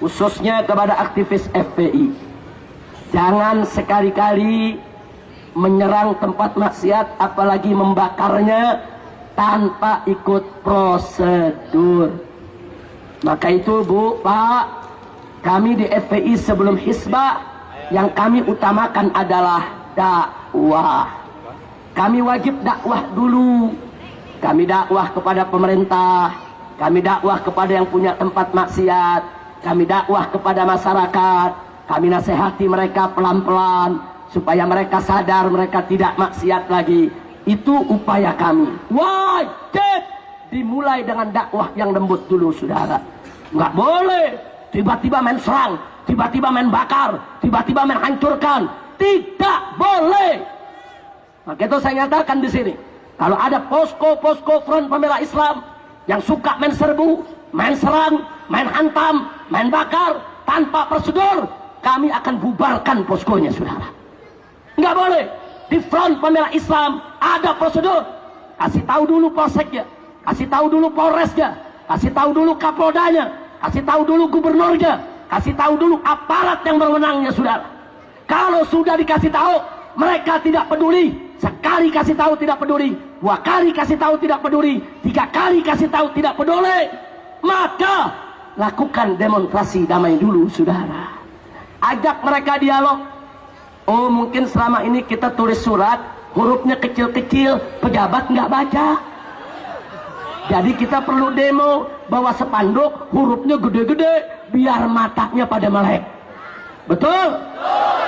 khususnya kepada aktivis FPI, jangan sekali-kali menyerang tempat maksiat, apalagi membakarnya tanpa ikut prosedur. Maka itu Bu, Pak, kami di FPI sebelum Hizbah, yang kami utamakan adalah dakwah. Kami wajib dakwah dulu. Kami dakwah kepada pemerintah, kami dakwah kepada yang punya tempat maksiat, kami dakwah kepada masyarakat, kami nasihati mereka pelan-pelan supaya mereka sadar mereka tidak maksiat lagi. Itu upaya kami. Wajib dimulai dengan dakwah yang lembut dulu, saudara. Nggak boleh tiba-tiba main serang, tiba-tiba main bakar, tiba-tiba main hancurkan. Tidak boleh. Maka itu saya nyatakan di sini, kalau ada posko-posko Front Pembela Islam yang suka main serbu, main serang, main hantam, main bakar tanpa prosedur, kami akan bubarkan poskonya, saudara. Nggak boleh. Di Front Pembela Islam ada prosedur. Kasih tahu dulu polseknya, kasih tahu dulu polresnya, kasih tahu dulu kapoldanya, kasih tahu dulu gubernurnya, kasih tahu dulu aparat yang berwenangnya, saudara. Kalau sudah dikasih tahu, mereka tidak peduli. Sekali kasih tahu tidak peduli, 2 kali kasih tahu tidak peduli, 3 kali kasih tahu tidak peduli, maka lakukan demonstrasi damai dulu, saudara. Ajak mereka dialog. Oh, mungkin selama ini kita tulis surat, hurufnya kecil-kecil, pejabat nggak baca. Jadi kita perlu demo, bawa spanduk, hurufnya gede-gede, biar matanya pada melek. Betul?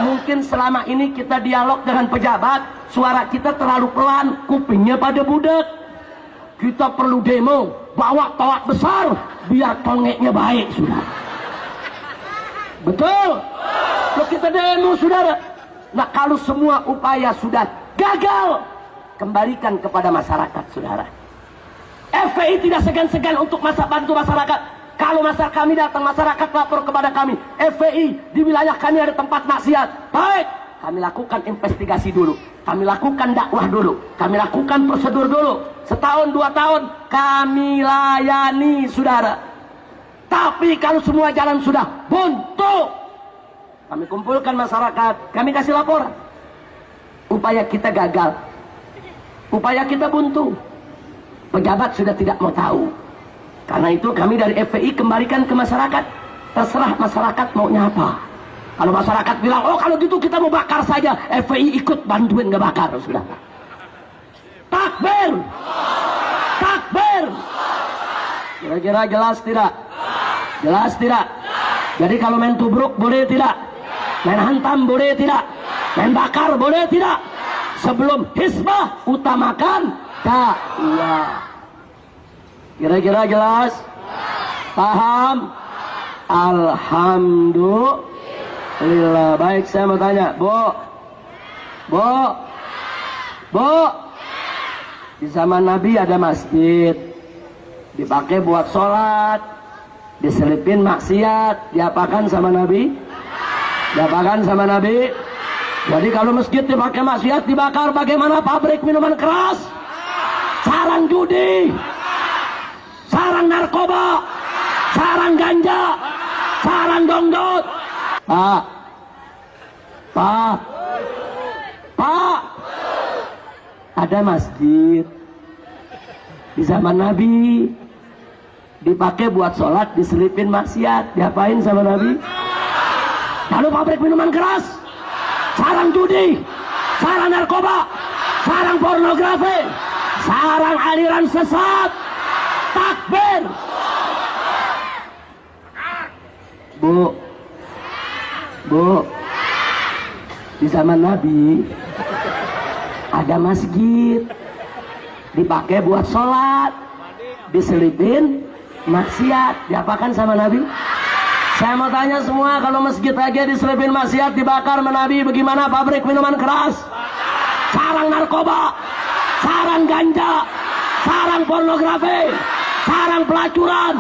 Mungkin selama ini kita dialog dengan pejabat, suara kita terlalu pelan, kupingnya pada budak. Kita perlu demo, bawa toat besar, biar tongeknya baik, saudara. Betul? Kalau kita demo, saudara. Nah, kalau semua upaya sudah gagal, kembalikan kepada masyarakat, saudara. FPI tidak segan-segan untuk bantu masyarakat. Kalau masyarakat kami datang, masyarakat lapor kepada kami, FPI di wilayah kami ada tempat maksiat. Baik, kami lakukan investigasi dulu, kami lakukan dakwah dulu, kami lakukan prosedur dulu. Setahun 2 tahun kami layani, saudara. Tapi kalau semua jalan sudah buntu, kami kumpulkan masyarakat, kami kasih laporan. Upaya kita gagal, upaya kita buntu. Pejabat sudah tidak mau tahu. Karena itu kami dari FPI kembalikan ke masyarakat. Terserah masyarakat maunya apa. Kalau masyarakat bilang, oh kalau gitu kita mau bakar saja, FPI ikut bantuin ngebakar, sudah. Takbir! Takbir! Kira-kira jelas tidak? Jelas tidak? Jadi kalau main tubruk boleh tidak? Main hantam boleh tidak? Main bakar boleh tidak? Sebelum hisbah utamakan dakwah. Kira-kira jelas? Paham? Alhamdulillah. Baik, saya mau tanya, Bu, di zaman Nabi ada masjid, dipakai buat sholat, diselipin maksiat, diapakan sama Nabi? Diapakan sama Nabi? Jadi kalau masjid dipakai maksiat, dibakar, bagaimana pabrik minuman keras? Sarang judi, sarang narkoba, sarang ganja, sarang dongdot. Pak, ada masjid di zaman Nabi, dipakai buat sholat, diselipin maksiat, diapain sama Nabi? Lalu pabrik minuman keras, sarang judi, sarang narkoba, sarang pornografi, sarang aliran sesat. Takbir! Bu, di zaman Nabi ada masjid, dipakai buat sholat, diselipin maksiat, diapakan sama Nabi? Saya mau tanya semua, kalau masjid aja diselipin maksiat, dibakar sama Nabi, bagaimana pabrik minuman keras, sarang narkoba, sarang ganja, sarang pornografi, sarang pelacuran,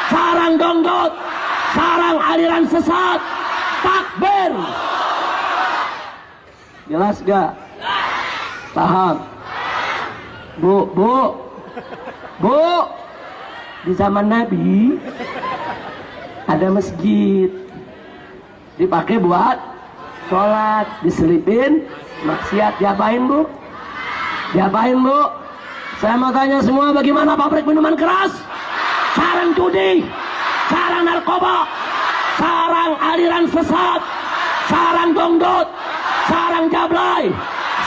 sarang dongdot, sarang aliran sesat? Takbir! Jelas gak? Paham? Bu, di zaman Nabi ada masjid, dipakai buat sholat, diselipin maksiat, diapain Bu? Diapain Bu? Saya mau tanya semua, bagaimana pabrik minuman keras, sarang judi, sarang narkoba, sarang aliran sesat, sarang dongdot, sarang jablay,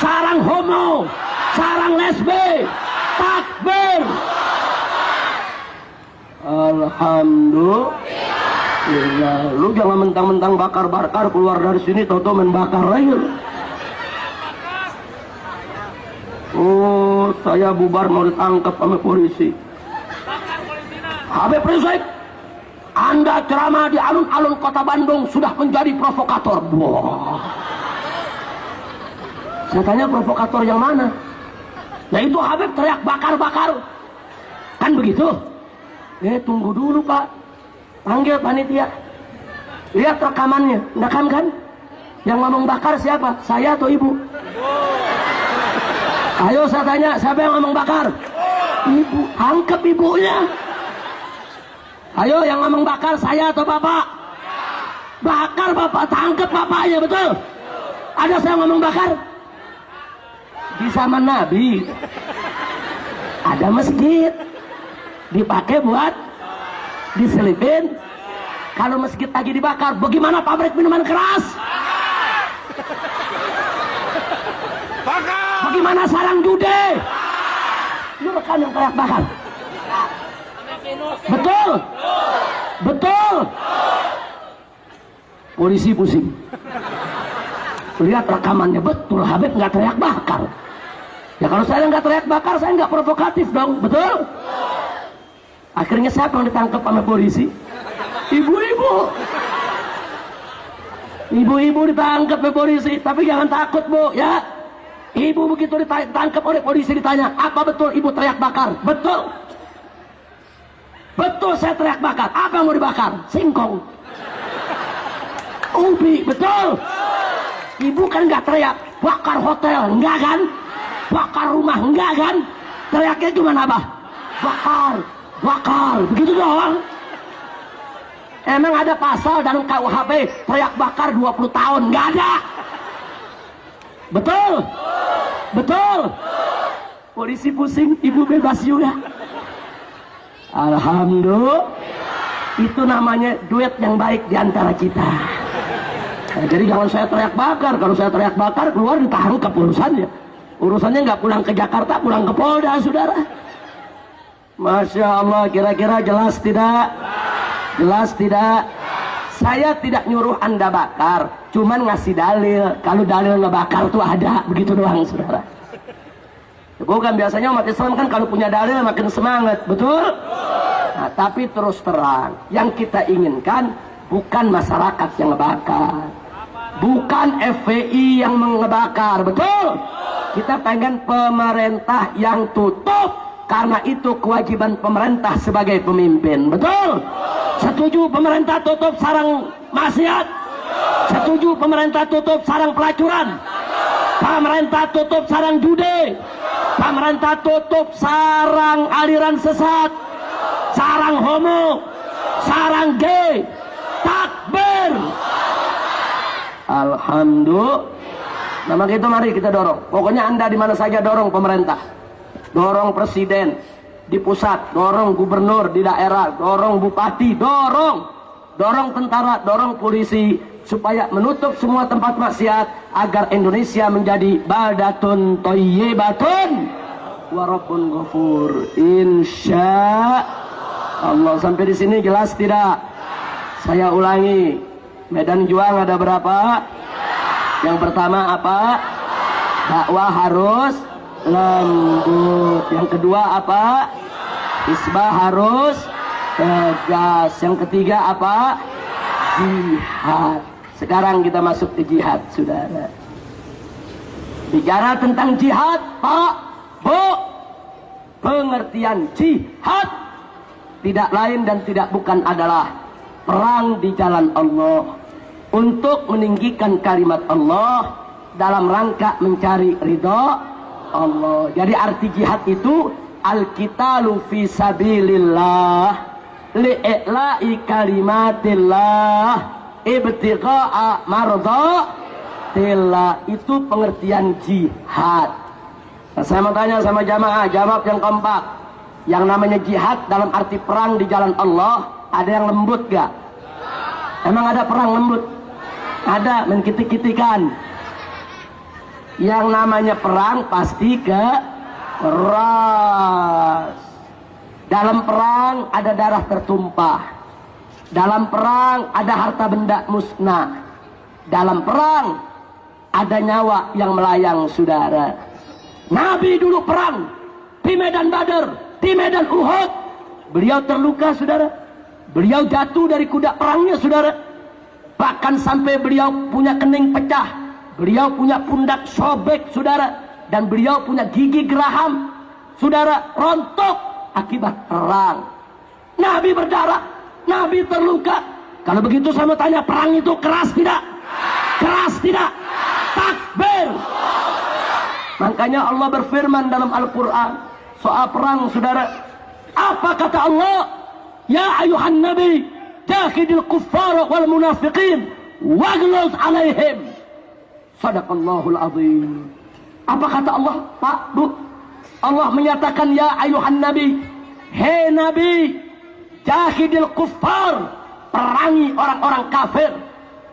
sarang homo, sarang lesbi? Takbir! Alhamdulillah. Lu jangan mentang-mentang bakar-bakar keluar dari sini toto membakar air. Oh, saya bubar mau ditangkap sama polisi. Habib Rizik, Anda ceramah di alun-alun kota Bandung sudah menjadi provokator. Wah. Saya tanya, provokator yang mana? Yaitu Habib teriak bakar-bakar. Kan begitu? Tunggu dulu Pak. Panggil panitia. Lihat rekamannya. Rekam kan? Yang ngomong bakar siapa? Saya atau ibu? Ayo saya tanya, siapa yang ngomong bakar? Ibu. Tangkep ibunya. Ayo yang ngomong bakar, saya atau bapak? Bakar bapak, tangkep bapaknya, betul? Ada saya ngomong bakar? Di zaman Nabi ada masjid, dipakai buat diselipin. Kalau masjid lagi dibakar, bagaimana pabrik minuman keras? Bakar! Bagaimana sarang judi? Lu rekan yang teriak bakar. Betul? Betul? Polisi pusing. Lihat rekamannya, betul Habib nggak teriak bakar. Ya kalau saya nggak teriak bakar, saya nggak provokatif dong, betul? Akhirnya siapa yang ditangkap sama polisi? Ibu-ibu. Ibu-ibu ditangkap oleh polisi, tapi jangan takut bu, ya. Ibu begitu ditangkap oleh polisi ditanya, apa betul ibu teriak bakar? Betul. Betul saya teriak bakar. Apa yang mau dibakar? Singkong. Ubi, betul. Ibu kan nggak teriak bakar hotel, enggak kan? Bakar rumah, enggak kan? Teriaknya gimana bah? Bakar, bakar, begitu doang. Emang ada pasal dalam KUHP teriak bakar 20 tahun? Nggak ada. Betul? Betul? Polisi pusing, ibu bebas juga. Alhamdulillah. Itu namanya duet yang baik di antara kita. Nah, jadi jangan saya teriak bakar. Kalau saya teriak bakar keluar ditangkap urusannya. Urusannya nggak pulang ke Jakarta, pulang ke Polda, saudara. Masya Allah, kira-kira jelas tidak? Jelas tidak? Saya tidak nyuruh anda bakar, cuman ngasih dalil. Kalau dalil ngebakar tuh ada, begitu doang, saudara. Bukan biasanya umat Islam kan kalau punya dalil makin semangat, betul? Nah, tapi terus terang, yang kita inginkan bukan masyarakat yang ngebakar, bukan FPI yang mengebakar, betul? Kita pengen pemerintah yang tutup. Karena itu kewajiban pemerintah sebagai pemimpin, betul? Setuju pemerintah tutup sarang maksiat? Setuju pemerintah tutup sarang pelacuran? Pemerintah tutup sarang judi? Pemerintah tutup sarang aliran sesat? Sarang homo? Sarang gay? Takbir! Alhamdulillah. Nah, maka itu mari kita dorong. Pokoknya anda di mana saja dorong pemerintah. Dorong presiden di pusat, dorong gubernur di daerah, dorong bupati, dorong tentara, dorong polisi supaya menutup semua tempat maksiat agar Indonesia menjadi baldatun thayyibatun wa rabbun ghafur. Insya Allah. Sampai di sini jelas tidak? Saya ulangi, medan juang ada berapa? Yang pertama apa? Dakwah harus lembut. Yang kedua apa? Hisbah harus tegas. Yang ketiga apa? Jihad. Sekarang kita masuk ke jihad, saudara. Bicara tentang jihad, Pak, Bu, pengertian jihad tidak lain dan tidak bukan adalah perang di jalan Allah untuk meninggikan kalimat Allah dalam rangka mencari ridha Allah. Jadi arti jihad itu al-qitalu fi sabilillah li'i'la'i kalimatillah ibtigha'a mardhatillah. Itu pengertian jihad. Nah, saya mau tanya sama jamaah, jawab yang keempat. Yang namanya jihad dalam arti perang di jalan Allah, ada yang lembut gak? Emang ada perang lembut? Ada, menkitik-kitikan. Yang namanya perang pasti keras. Dalam perang ada darah tertumpah. Dalam perang ada harta benda musnah. Dalam perang ada nyawa yang melayang, saudara. Nabi dulu perang di medan Badar, di medan Uhud. Beliau terluka, saudara. Beliau jatuh dari kuda perangnya, saudara. Bahkan sampai beliau punya kening pecah. Beliau punya pundak sobek, saudara. Dan beliau punya gigi geraham, saudara, rontok akibat perang. Nabi berdarah, Nabi terluka. Kalau begitu saya mau tanya, perang itu keras tidak? Keras tidak? Takbir! Makanya Allah berfirman dalam Al-Quran soal perang, saudara. Apa kata Allah? Ya ayuhan nabi, jahidil kuffara wal munafiqin waghluz alaihim. Sadaqallahul azim. Apa kata Allah, Pak, Bu? Allah menyatakan, ya ayuhan nabi, hei nabi, jahidil kuffar, perangi orang-orang kafir,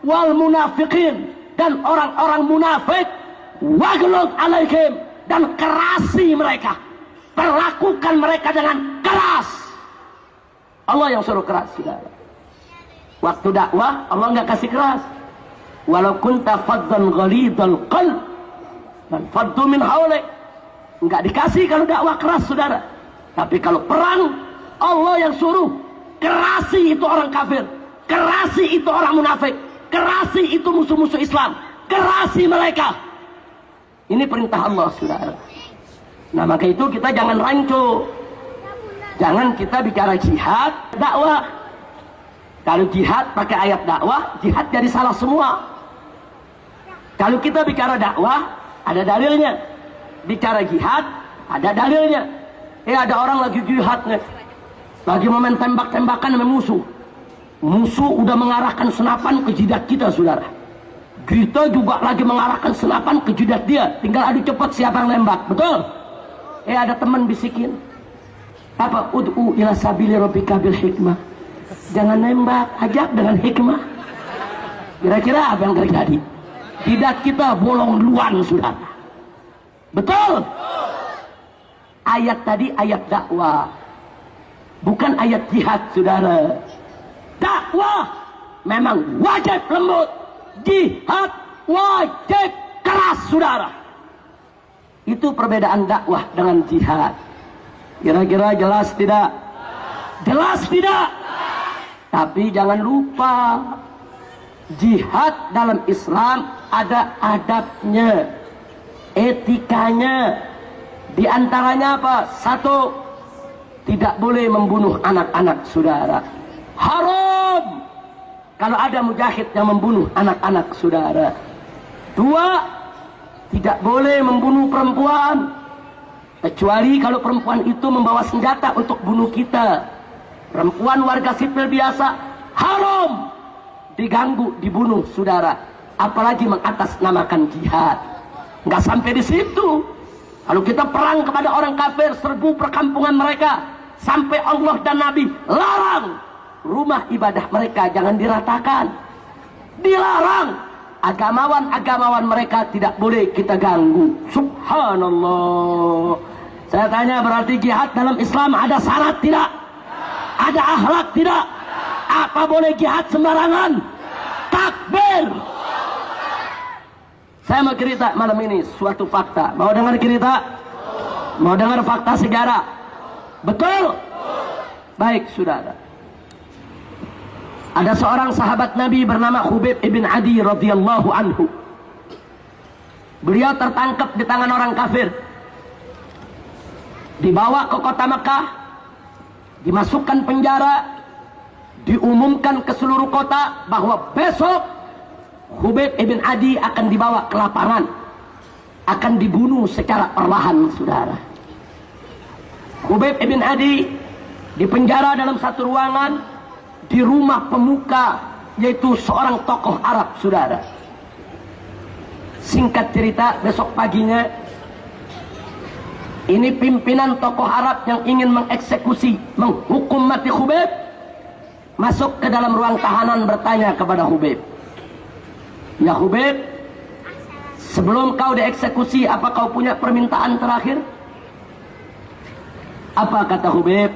wal munafiqin, dan orang-orang munafik, waghluz alaihim, dan kerasi mereka, perlakukan mereka dengan keras. Allah yang suruh keras, saudara. Waktu dakwah Allah nggak kasih keras. Walau kunta faddan ghalidhal qalb dan faddu min hawlik. Enggak dikasih kalau dakwah keras, saudara. Tapi kalau perang, Allah yang suruh. Kerasi itu orang kafir, kerasi itu orang munafik, kerasi itu musuh-musuh Islam, kerasi mereka. Ini perintah Allah, saudara. Nah, maka itu kita jangan rancu. Jangan kita bicara jihad, dakwah. Kalau jihad pakai ayat dakwah, jihad jadi salah semua. Kalau kita bicara dakwah, ada dalilnya. Bicara jihad, ada dalilnya. Ada orang lagi jihad nih, lagi mau main tembak-tembakan sama musuh. Musuh udah mengarahkan senapan ke jidat kita, saudara. Kita juga lagi mengarahkan senapan ke jidat dia. Tinggal adu cepat siapa yang nembak, betul? Ada teman bisikin, apa? Ud'u ila sabili rabbika bil hikmah. Jangan nembak, ajak dengan hikmah. Kira-kira apa yang terjadi? Jidat kita bolong duluan, saudara. Betul? Ayat tadi ayat dakwah, bukan ayat jihad, saudara. Dakwah memang wajib lembut, jihad wajib keras, saudara. Itu perbedaan dakwah dengan jihad. Kira-kira jelas tidak? Jelas tidak? Tapi jangan lupa, jihad dalam Islam ada adabnya, etikanya. Di antaranya apa? Satu, tidak boleh membunuh anak-anak, saudara. Haram kalau ada mujahid yang membunuh anak-anak, saudara. Dua, tidak boleh membunuh perempuan, kecuali kalau perempuan itu membawa senjata untuk bunuh kita. Perempuan warga sipil biasa haram diganggu, dibunuh, saudara. Apalagi mengatasnamakan jihad. Nggak sampai di situ. Kalau kita perang kepada orang kafir, serbu perkampungan mereka, sampai Allah dan Nabi larang rumah ibadah mereka jangan diratakan. Dilarang. Agamawan-agamawan mereka tidak boleh kita ganggu. Subhanallah. Saya tanya, berarti jihad dalam Islam ada syarat tidak? Ada akhlak tidak? Apa boleh jihad sembarangan? Takbir. Saya mau cerita malam ini suatu fakta. Mau dengar cerita? Mau dengar fakta sejarah? Betul? Baik, saudara. Ada seorang sahabat Nabi bernama Khubayb ibn Adi radhiyallahu anhu. Beliau tertangkap di tangan orang kafir, dibawa ke kota Mekah, dimasukkan penjara, diumumkan ke seluruh kota bahwa besok Khubayb ibn Adi akan dibawa ke lapangan, akan dibunuh secara perlahan, saudara. Khubayb ibn Adi dipenjara dalam satu ruangan di rumah pemuka, yaitu seorang tokoh Arab, saudara. Singkat cerita, besok paginya ini pimpinan tokoh Arab yang ingin mengeksekusi, menghukum mati Khubayb, masuk ke dalam ruang tahanan bertanya kepada Khubayb, "Ya Khubayb, sebelum kau dieksekusi, apa kau punya permintaan terakhir?" Apa kata Khubayb?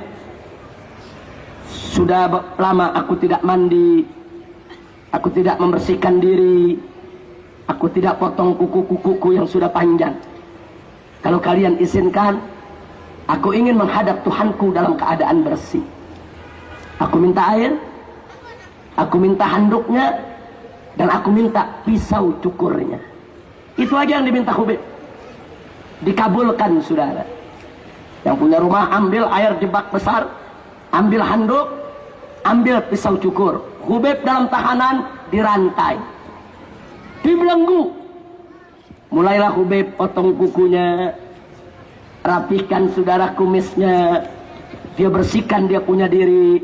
"Sudah lama aku tidak mandi, aku tidak membersihkan diri, aku tidak potong kuku-kukuku yang sudah panjang. Kalau kalian izinkan, aku ingin menghadap Tuhanku dalam keadaan bersih. Aku minta air, aku minta handuknya, dan aku minta pisau cukurnya." Itu aja yang diminta Khubayb. Dikabulkan, saudara. Yang punya rumah ambil air di bak besar, ambil handuk, ambil pisau cukur. Khubayb dalam tahanan dirantai, dibelenggu. Mulailah Khubayb potong kukunya, rapihkan, saudara, kumisnya. Dia bersihkan dia punya diri,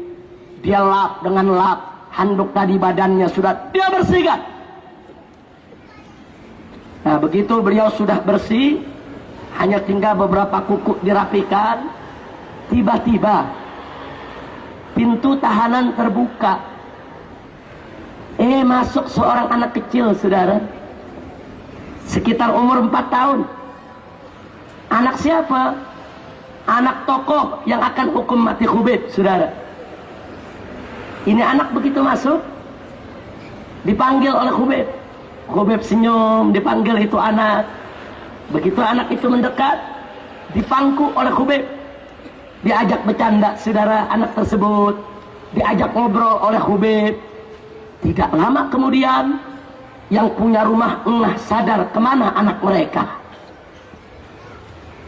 dia lap dengan lap handuk tadi badannya, sudah dia bersihkan. Nah, begitu beliau sudah bersih, hanya tinggal beberapa kuku dirapikan, tiba-tiba pintu tahanan terbuka. Masuk seorang anak kecil, saudara, sekitar umur 4 tahun. Anak siapa? Anak tokoh yang akan hukum mati Khubayb, saudara. Ini anak begitu masuk, dipanggil oleh Khubayb, Khubeb senyum, dipanggil itu anak. Begitu anak itu mendekat, dipangku oleh Khubeb. Diajak bercanda saudara anak tersebut, diajak ngobrol oleh Khubeb. Tidak lama kemudian, yang punya rumah engah sadar kemana anak mereka.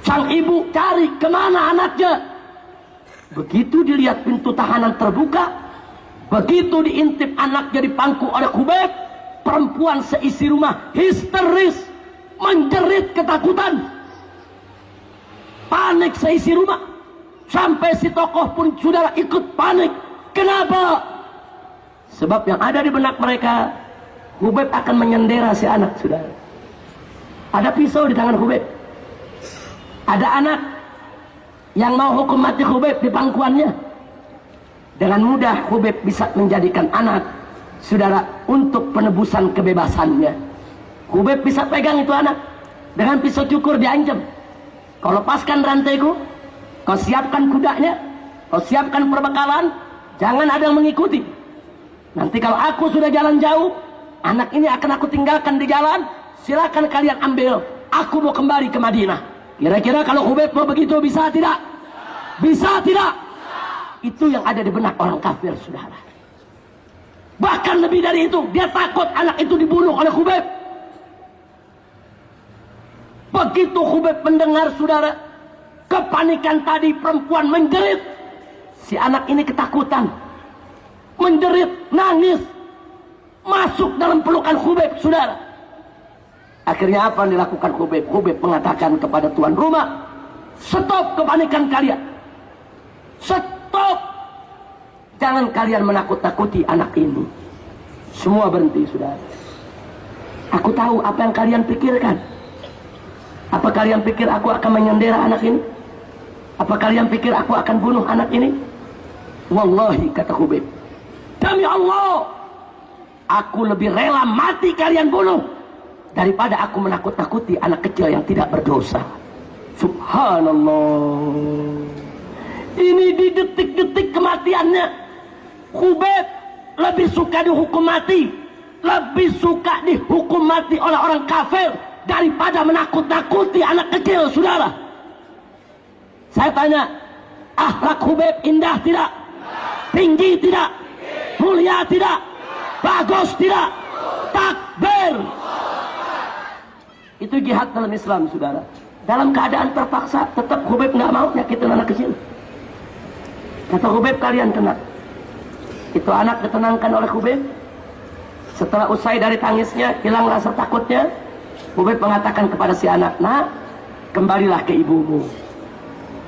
Sang ibu cari kemana anaknya. Begitu dilihat pintu tahanan terbuka, begitu diintip anaknya dipangku oleh Khubeb, perempuan seisi rumah histeris, menjerit ketakutan, panik seisi rumah, sampai si tokoh pun saudara ikut panik. Kenapa? Sebab yang ada di benak mereka, Khubeb akan menyendera si anak saudara. Ada pisau di tangan Khubeb, ada anak yang mau hukum mati Khubeb di pangkuannya. Dengan mudah Khubeb bisa menjadikan anak saudara untuk penebusan kebebasannya. Khubeb bisa pegang itu anak dengan pisau cukur, diancam, kau lepaskan rantaiku, kau siapkan kudanya, kau siapkan perbekalan, jangan ada yang mengikuti. Nanti kalau aku sudah jalan jauh, anak ini akan aku tinggalkan di jalan, silakan kalian ambil, aku mau kembali ke Madinah. Kira-kira kalau Khubeb mau begitu bisa tidak? Bisa tidak? Itu yang ada di benak orang kafir saudara. Bahkan lebih dari itu, dia takut anak itu dibunuh oleh Khubeb. Begitu Khubeb mendengar saudara kepanikan tadi, perempuan menjerit, si anak ini ketakutan, menjerit, nangis, masuk dalam pelukan Khubeb saudara. Akhirnya apa yang dilakukan Khubeb? Khubeb mengatakan kepada tuan rumah, stop kepanikan kalian, stop, jangan kalian menakut-nakuti anak ini. Semua berhenti saudara. Aku tahu apa yang kalian pikirkan. Apa kalian pikir aku akan menyendera anak ini? Apa kalian pikir aku akan bunuh anak ini? Wallahi, kata Khubeb, demi Allah, aku lebih rela mati kalian bunuh daripada aku menakut-nakuti anak kecil yang tidak berdosa. Subhanallah. Ini di detik-detik kematiannya, Khubeb lebih suka dihukum mati, lebih suka dihukum mati oleh orang kafir daripada menakut-nakuti anak kecil saudara. Saya tanya, akhlak Khubeb indah tidak? Tinggi tidak? Mulia tidak? Bagus tidak? Takbir. Itu jihad dalam Islam saudara. Dalam keadaan terpaksa, tetap Khubeb nggak mau nyakitin anak kecil. Kata Khubeb, kalian tenang. Itu anak ditenangkan oleh Khubeb. Setelah usai dari tangisnya, hilang rasa takutnya, Khubeb mengatakan kepada si anak, nak, kembalilah ke ibumu.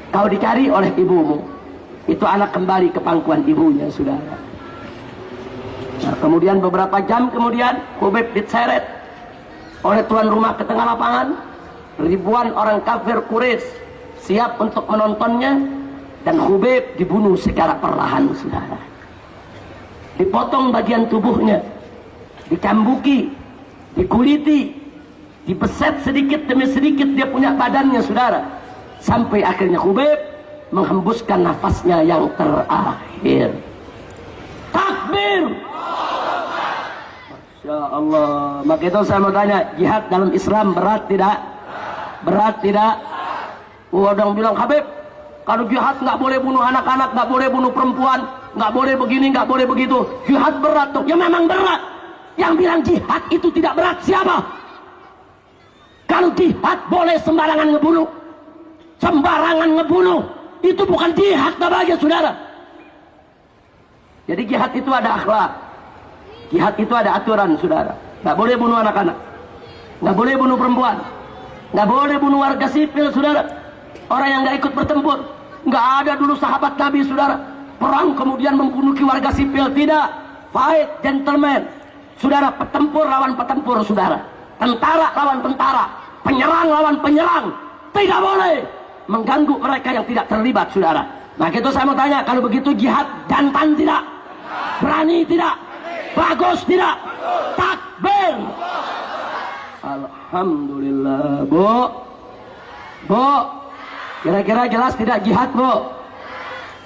Kau dicari oleh ibumu. Itu anak kembali ke pangkuan ibunya saudara. Nah, kemudian beberapa jam kemudian, Khubeb diseret oleh tuan rumah ke tengah lapangan. Ribuan orang kafir Quraisy siap untuk menontonnya, dan Khubeb dibunuh secara perlahan saudara. Dipotong bagian tubuhnya, dicambuki, dikuliti, dibeset sedikit demi sedikit dia punya badannya saudara, sampai akhirnya Khubeb menghembuskan nafasnya yang terakhir. Takbir. Masya Allah. Maka itu saya mau tanya, jihad dalam Islam berat tidak? Berat tidak? Orang bilang, Habib, kalau jihad nggak boleh bunuh anak-anak, nggak boleh bunuh perempuan, nggak boleh begini, nggak boleh begitu. Jihad berat tuh. Ya memang berat. Yang bilang jihad itu tidak berat siapa? Kalau jihad boleh sembarangan ngebunuh, sembarangan ngebunuh, itu bukan jihad namanya saudara. Jadi jihad itu ada akhlak, jihad itu ada aturan saudara. Nggak boleh bunuh anak-anak, nggak boleh bunuh perempuan, nggak boleh bunuh warga sipil saudara. Orang yang nggak ikut bertempur. Nggak ada dulu sahabat Nabi saudara perang kemudian membunuh warga sipil, tidak. Fight gentleman saudara, petempur lawan petempur saudara, tentara lawan tentara, penyerang lawan penyerang. Tidak boleh mengganggu mereka yang tidak terlibat saudara. Nah itu saya mau tanya, kalau begitu jihad jantan tidak? Berani tidak? Bagus tidak? Takbir. Alhamdulillah. Bu, kira-kira jelas tidak jihad bu?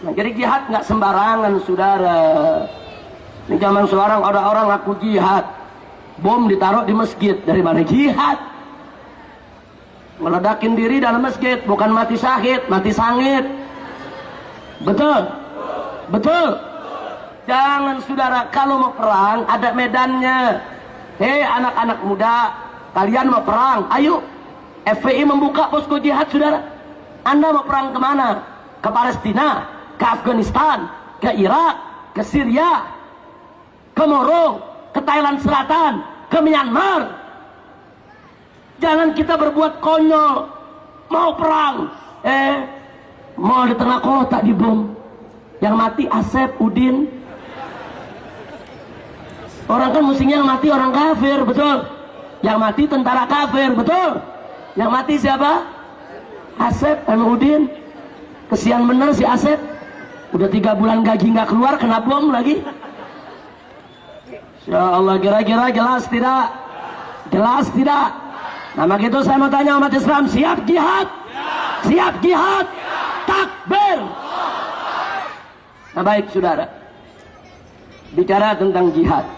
Nah, jadi jihad nggak sembarangan saudara. Ini zaman sekarang ada orang ngaku jihad, Bom ditaruh di masjid. Dari mana jihad? Meledakin diri dalam masjid, bukan mati syahid, mati sangit. Betul? Betul? Jangan saudara, kalau mau perang ada medannya. Hei anak-anak muda, kalian mau perang, ayo. FPI membuka posko jihad saudara. Anda mau perang kemana? Ke Palestina, ke Afghanistan, ke Irak, ke Syria, ke Moro, ke Thailand Selatan, ke Myanmar. Jangan kita berbuat konyol. Mau perang, mau di tengah kota dibom. Yang mati Asep, Udin. Orang kan mestinya yang mati orang kafir, betul? Yang mati tentara kafir, betul? Yang mati siapa? Asep sama Udin. Kesian bener si Asep. Udah 3 bulan gaji nggak keluar, kena bom lagi. Ya Allah, kira-kira jelas tidak? Jelas tidak? Nah begitu saya mau tanya umat Islam, siap jihad? Siap jihad? Takbir! Nah baik saudara, bicara tentang jihad,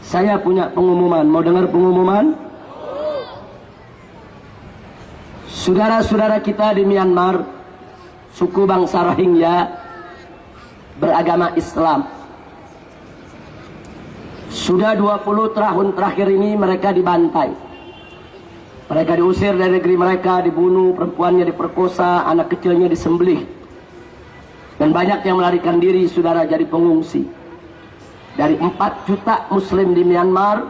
saya punya pengumuman. Mau dengar pengumuman? Saudara-saudara kita di Myanmar, suku bangsa Rohingya beragama Islam. Sudah 20 tahun terakhir ini mereka dibantai. Mereka diusir dari negeri mereka, dibunuh, perempuannya diperkosa, anak kecilnya disembelih. Dan banyak yang melarikan diri saudara jadi pengungsi. Dari 4 juta muslim di Myanmar,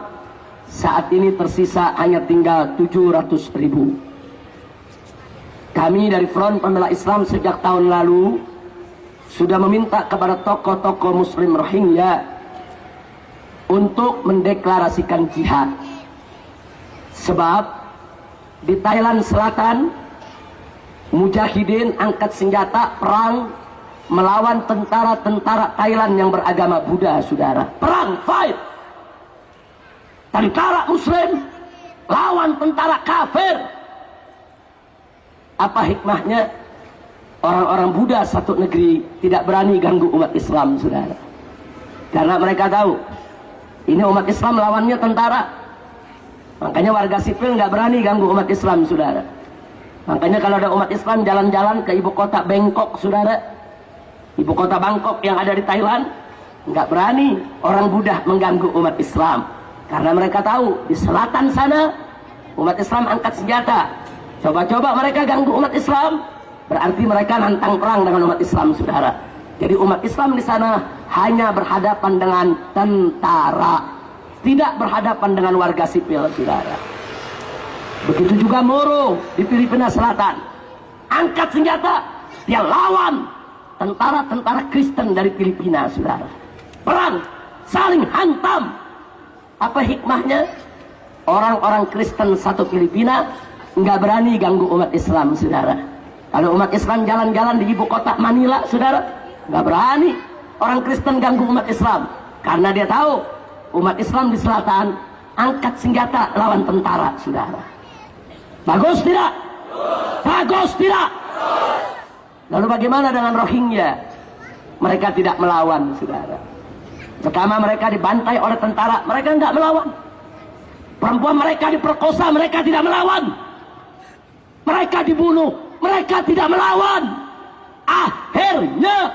saat ini tersisa hanya tinggal 700.000. Kami dari Front Pembela Islam sejak tahun lalu sudah meminta kepada tokoh-tokoh muslim Rohingya untuk mendeklarasikan jihad. Sebab di Thailand Selatan, mujahidin angkat senjata perang melawan tentara-tentara Thailand yang beragama Buddha, saudara. Perang, fight. Tentara muslim lawan tentara kafir. Apa hikmahnya? Orang-orang Buddha satu negeri tidak berani ganggu umat Islam, saudara. Karena mereka tahu ini umat Islam lawannya tentara. Makanya warga sipil nggak berani ganggu umat Islam, saudara. Makanya kalau ada umat Islam jalan-jalan ke ibu kota Bangkok, saudara, ibu kota Bangkok yang ada di Thailand, nggak berani orang Buddha mengganggu umat Islam. Karena mereka tahu di selatan sana umat Islam angkat senjata. Coba-coba mereka ganggu umat Islam, berarti mereka nantang perang dengan umat Islam, saudara. Jadi umat Islam di sana hanya berhadapan dengan tentara, tidak berhadapan dengan warga sipil, saudara. Begitu juga Moro di Filipina Selatan, angkat senjata, dia lawan tentara-tentara Kristen dari Filipina, saudara. Perang, saling hantam. Apa hikmahnya? Orang-orang Kristen satu Filipina nggak berani ganggu umat Islam, saudara. Kalau umat Islam jalan-jalan di ibu kota Manila, saudara, nggak berani orang Kristen ganggu umat Islam. Karena dia tahu umat Islam di selatan angkat senjata lawan tentara, saudara. Bagus tidak? Bagus tidak? Lalu bagaimana dengan Rohingya? Mereka tidak melawan, saudara. Pertama mereka dibantai oleh tentara, mereka nggak melawan. Perempuan mereka diperkosa, mereka tidak melawan. Mereka dibunuh, mereka tidak melawan. Akhirnya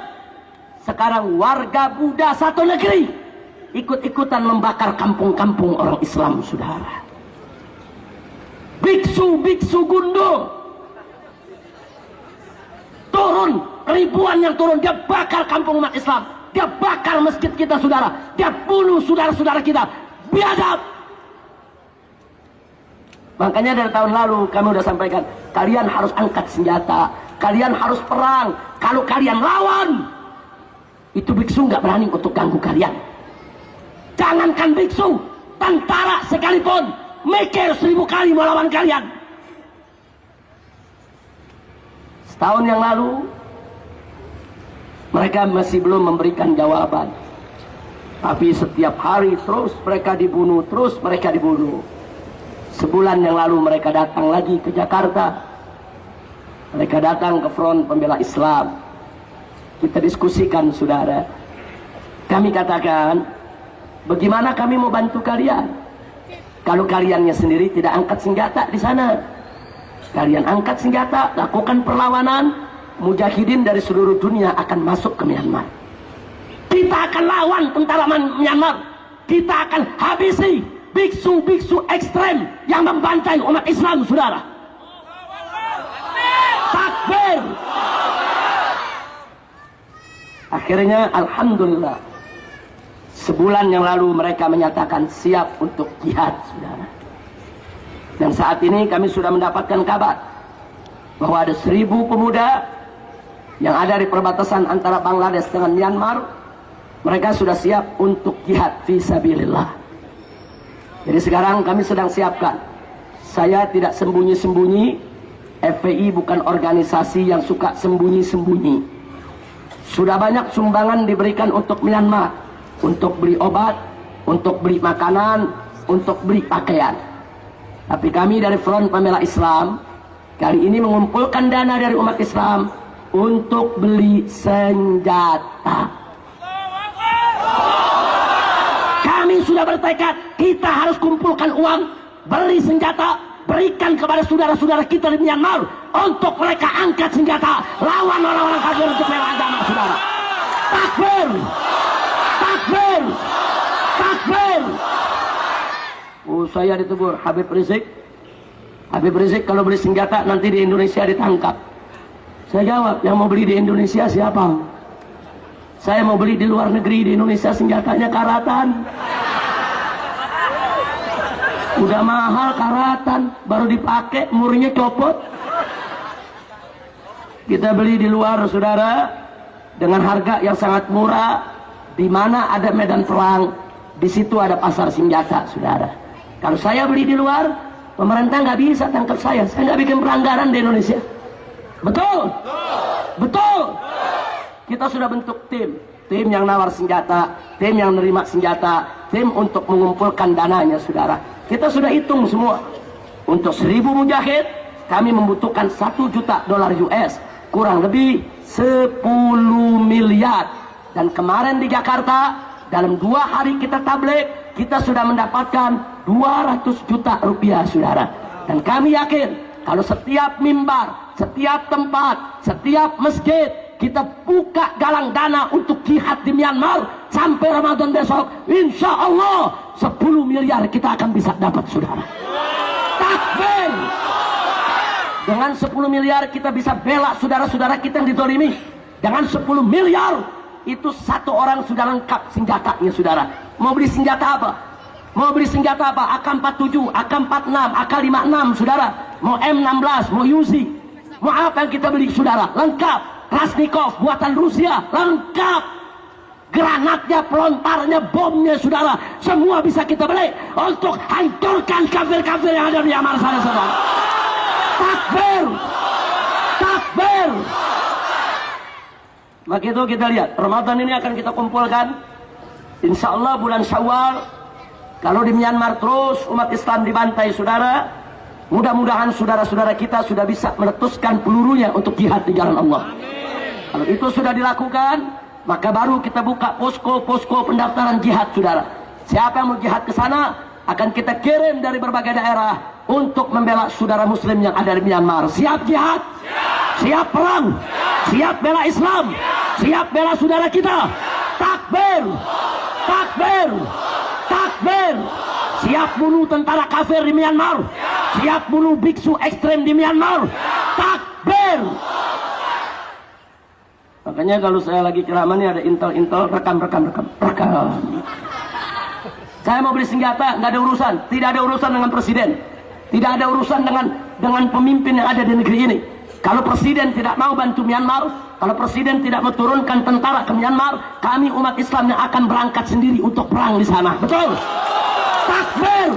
sekarang warga Buddha satu negeri ikut-ikutan membakar kampung-kampung orang Islam, saudara. Biksu-biksu gundul turun, ribuan yang turun, dia bakar kampung umat Islam, dia bakar masjid kita, saudara, dia bunuh saudara-saudara kita. Biadab. Makanya dari tahun lalu kami sudah sampaikan, kalian harus angkat senjata, kalian harus perang. Kalau kalian lawan, itu biksu nggak berani untuk ganggu kalian. Jangankan biksu, tentara sekalipun mikir 1000 kali mau lawan kalian. Setahun yang lalu mereka masih belum memberikan jawaban, tapi setiap hari terus mereka dibunuh, terus mereka dibunuh. Sebulan yang lalu mereka datang lagi ke Jakarta. Mereka datang ke Front Pembela Islam. Kita diskusikan, saudara. Kami katakan, Bagaimana kami mau bantu kalian kalau kaliannya sendiri tidak angkat senjata di sana? Kalian angkat senjata, lakukan perlawanan, mujahidin dari seluruh dunia akan masuk ke Myanmar. Kita akan lawan tentara Myanmar. Kita akan habisi biksu-biksu ekstrem yang membantai umat Islam, saudara. Takbir. Akhirnya alhamdulillah, sebulan yang lalu mereka menyatakan siap untuk jihad, saudara. Dan saat ini kami sudah mendapatkan kabar bahwa ada 1000 pemuda yang ada di perbatasan antara Bangladesh dengan Myanmar. Mereka sudah siap untuk jihad fisabilillah. Jadi sekarang kami sedang siapkan. Saya tidak sembunyi-sembunyi. FPI bukan organisasi yang suka sembunyi-sembunyi. Sudah banyak sumbangan diberikan untuk Myanmar, untuk beli obat, untuk beli makanan, untuk beli pakaian. Tapi kami dari Front Pembela Islam kali ini mengumpulkan dana dari umat Islam untuk beli senjata. Kami sudah bertekad, kita harus kumpulkan uang, beli senjata, berikan kepada saudara-saudara kita di Myanmar untuk mereka angkat senjata lawan orang-orang kafir untuk bela agama, saudara. Takbir, takbir, takbir. Saya ditegur Habib Rizik. Habib Rizik kalau beli senjata nanti di Indonesia ditangkap. Saya jawab, yang mau beli di Indonesia siapa? Saya mau beli di luar negeri, di Indonesia senjatanya karatan. Udah mahal karatan, baru dipakai murnya copot. Kita beli di luar, saudara, dengan harga yang sangat murah. Di mana ada medan perang, di situ ada pasar senjata, saudara. Kalau saya beli di luar, pemerintah nggak bisa tangkap saya. Saya nggak bikin pelanggaran di Indonesia. Betul? Betul? Kita sudah bentuk tim yang nawar senjata, tim yang nerima senjata, tim untuk mengumpulkan dananya, saudara. Kita sudah hitung semua. Untuk 1000 mujahid, kami membutuhkan $1 juta US, kurang lebih 10 miliar. Dan kemarin di Jakarta, dalam 2 hari kita tabligh, kita sudah mendapatkan 200 juta rupiah, saudara. Dan kami yakin, kalau setiap mimbar, setiap tempat, setiap masjid, kita buka galang dana untuk jihad di Myanmar sampai Ramadan besok, insya Allah 10 miliar kita akan bisa dapat, saudara. Takbir. Dengan 10 miliar kita bisa bela saudara-saudara kita yang dizalimi. Dengan 10 miliar itu satu orang sudah lengkap senjatanya, saudara. Mau beli senjata apa? Mau beli senjata apa? AK-47, AK-46, AK-56, saudara. Mau M16, mau Uzi, mau apa yang kita beli, saudara? Lengkap. Krasnikov buatan Rusia, lengkap. Granatnya, pelontarnya, bomnya, saudara, semua bisa kita beli untuk hancurkan kafir-kafir yang ada di Myanmar sana, saudara. Takbir, takbir. Maka itu kita lihat Ramadan ini akan kita kumpulkan, insya Allah bulan Syawal. Kalau di Myanmar terus umat Islam dibantai, saudara, mudah-mudahan saudara-saudara kita sudah bisa meletuskan pelurunya untuk jihad di jalan Allah. Kalau itu sudah dilakukan, maka baru kita buka posko-posko pendaftaran jihad, saudara. Siapa yang mau jihad ke sana, akan kita kirim dari berbagai daerah untuk membela saudara muslim yang ada di Myanmar. Siap jihad? Siap perang? Siap bela Islam? Siap bela saudara kita? Takbir! Takbir! Takbir! Siap bunuh tentara kafir di Myanmar? Siap bunuh biksu ekstrem di Myanmar? Takbir! Makanya kalau saya lagi ceramah ini ada intel-intel, rekam. Saya mau beli senjata, nggak ada urusan. Tidak ada urusan dengan presiden. Tidak ada urusan dengan pemimpin yang ada di negeri ini. Kalau presiden tidak mau bantu Myanmar, kalau presiden tidak mau turunkan tentara ke Myanmar, kami umat Islam yang akan berangkat sendiri untuk perang di sana. Betul? Takbir!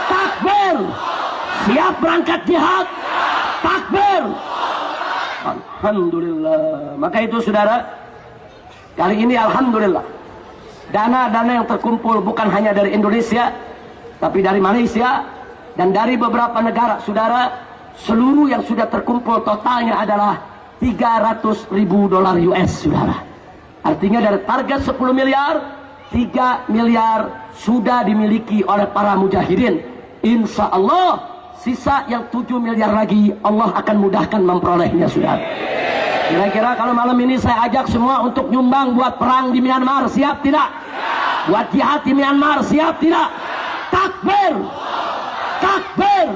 Takbir! Siap berangkat jihad? Takbir! Alhamdulillah. Maka itu, saudara, kali ini alhamdulillah, dana-dana yang terkumpul bukan hanya dari Indonesia, tapi dari Malaysia dan dari beberapa negara, saudara. Seluruh yang sudah terkumpul totalnya adalah $300.000 US, saudara. Artinya dari target 10 miliar 3 miliar sudah dimiliki oleh para mujahidin. Insya Allah sisa yang 7 miliar lagi Allah akan mudahkan memperolehnya, saudara. Kira-kira kalau malam ini saya ajak semua untuk nyumbang buat perang di Myanmar, siap tidak? Buat jihad di Myanmar, siap tidak? Takbir! Takbir!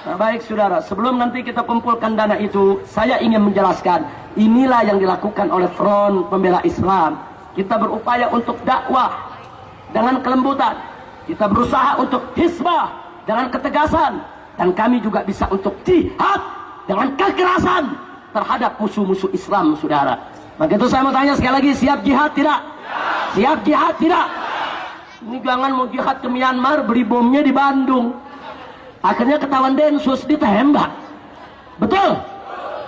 Nah, baik saudara, sebelum nanti kita kumpulkan dana itu, saya ingin menjelaskan, inilah yang dilakukan oleh Front Pembela Islam. Kita berupaya untuk dakwah dengan kelembutan, kita berusaha untuk hisbah dengan ketegasan, dan kami juga bisa untuk jihad dengan kekerasan terhadap musuh-musuh Islam, saudara. Maka itu saya mau tanya sekali lagi, siap jihad tidak? Siap jihad tidak? Ini jangan mau jihad ke Myanmar, beli bomnya di Bandung, akhirnya ketahuan Densus ditembak. Betul?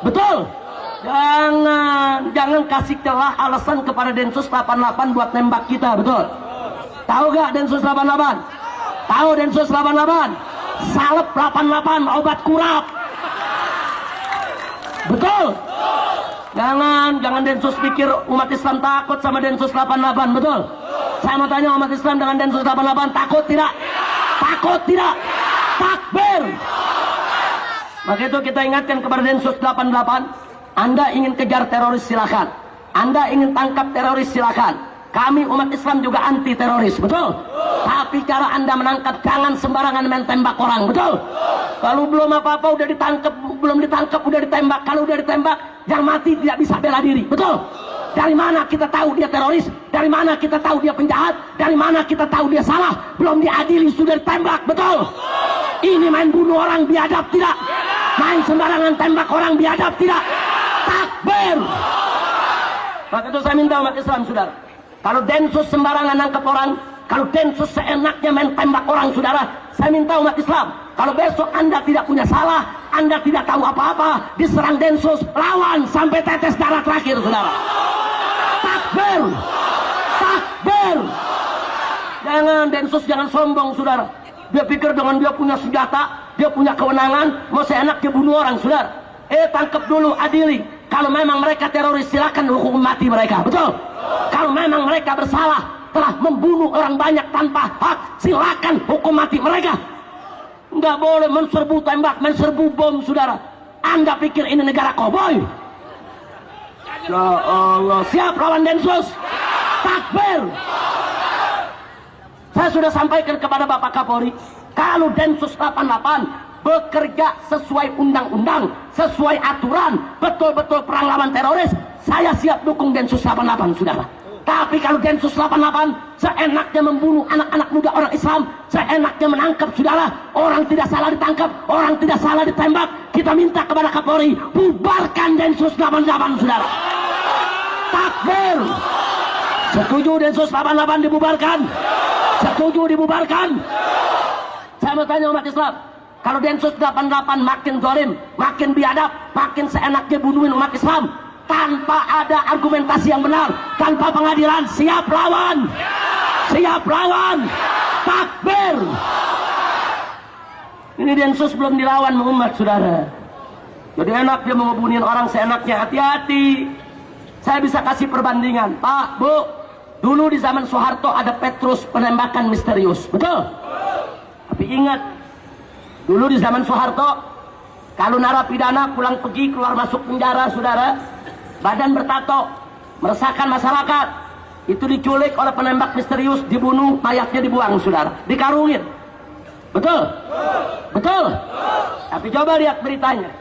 Betul? Jangan kasih celah alasan kepada Densus 88 buat nembak kita, betul? Tahu gak Densus 88? Tahu Densus 88? Salep 88, obat kurap. Betul? Jangan Densus pikir umat Islam takut sama Densus 88, betul? Saya mau tanya, umat Islam dengan Densus 88 takut tidak? Takut tidak? Takbir! Maka itu kita ingatkan kepada Densus 88, Anda ingin kejar teroris silakan, Anda ingin tangkap teroris silakan. Kami umat Islam juga anti teroris, betul? Tapi cara Anda menangkap jangan sembarangan main tembak orang, betul? Kalau belum apa-apa udah ditangkap, belum ditangkap udah ditembak. Kalau udah ditembak, yang mati tidak bisa bela diri, betul? Dari mana kita tahu dia teroris? Dari mana kita tahu dia penjahat? Dari mana kita tahu dia salah? Belum diadili sudah ditembak, betul? Ini main bunuh orang biadab tidak? Main sembarangan tembak orang biadab tidak? Takbir! Maka itu saya minta umat Islam, saudara, kalau Densus sembarangan nangkep orang, kalau Densus seenaknya main tembak orang, saudara, saya minta umat Islam, kalau besok Anda tidak punya salah, Anda tidak tahu apa-apa, diserang Densus, lawan sampai tetes darah terakhir, saudara. Takbir! Takbir! Jangan Densus, jangan sombong, saudara. Dia pikir dengan dia punya senjata, dia punya kewenangan, mau seenaknya bunuh orang, saudara. Tangkap dulu, adili. Kalau memang mereka teroris, silakan hukum mati mereka, betul? Kalau memang mereka bersalah, telah membunuh orang banyak tanpa hak, silakan hukum mati mereka. Nggak boleh menserbu tembak, menserbu bom, saudara. Anda pikir ini negara koboi? Ya Allah, siap lawan Densus? Takbir! Saya sudah sampaikan kepada Bapak Kapolri, kalau Densus 88 bekerja sesuai undang-undang, sesuai aturan, betul-betul perang lawan teroris, saya siap dukung Densus 88, saudara. Tapi kalau Densus 88 seenaknya membunuh anak-anak muda orang Islam, seenaknya menangkap, saudara, orang tidak salah ditangkap, orang tidak salah ditembak, kita minta kepada Kapolri, bubarkan Densus 88, saudara. Takbir! Setuju Densus 88 dibubarkan? Setuju dibubarkan? Saya mau tanya umat Islam, kalau Densus 88 makin zalim, makin biadab, makin seenaknya bunuhin umat Islam, tanpa ada argumentasi yang benar, tanpa pengadilan, siap lawan? Siap lawan? Takbir! Ini Densus belum dilawan umat, saudara. Jadi enak dia mau ngebunuhin orang seenaknya, hati-hati. Saya bisa kasih perbandingan, Pak, Bu, dulu di zaman Soeharto ada Petrus penembakan misterius, betul? Tapi ingat, dulu di zaman Soeharto, kalau narapidana pulang pergi keluar masuk penjara, saudara, badan bertato, meresahkan masyarakat, itu diculik oleh penembak misterius, dibunuh, mayatnya dibuang, saudara, dikarungin, betul? Betul? Tapi coba lihat beritanya,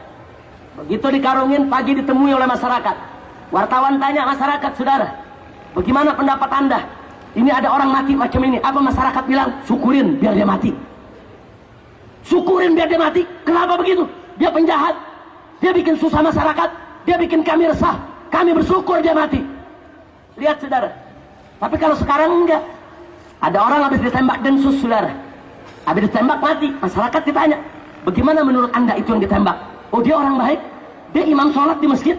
begitu dikarungin, pagi ditemui oleh masyarakat. Wartawan tanya masyarakat, saudara, bagaimana pendapat Anda? Ini ada orang mati macam ini. Apa masyarakat bilang? Syukurin biar dia mati. Syukurin biar dia mati. Kenapa begitu? Dia penjahat, dia bikin susah masyarakat, dia bikin kami resah, kami bersyukur dia mati. Lihat, saudara. Tapi kalau sekarang enggak. Ada orang habis ditembak Densus, saudara, habis ditembak mati. Masyarakat ditanya, bagaimana menurut Anda itu yang ditembak? Oh, dia orang baik, dia imam sholat di masjid,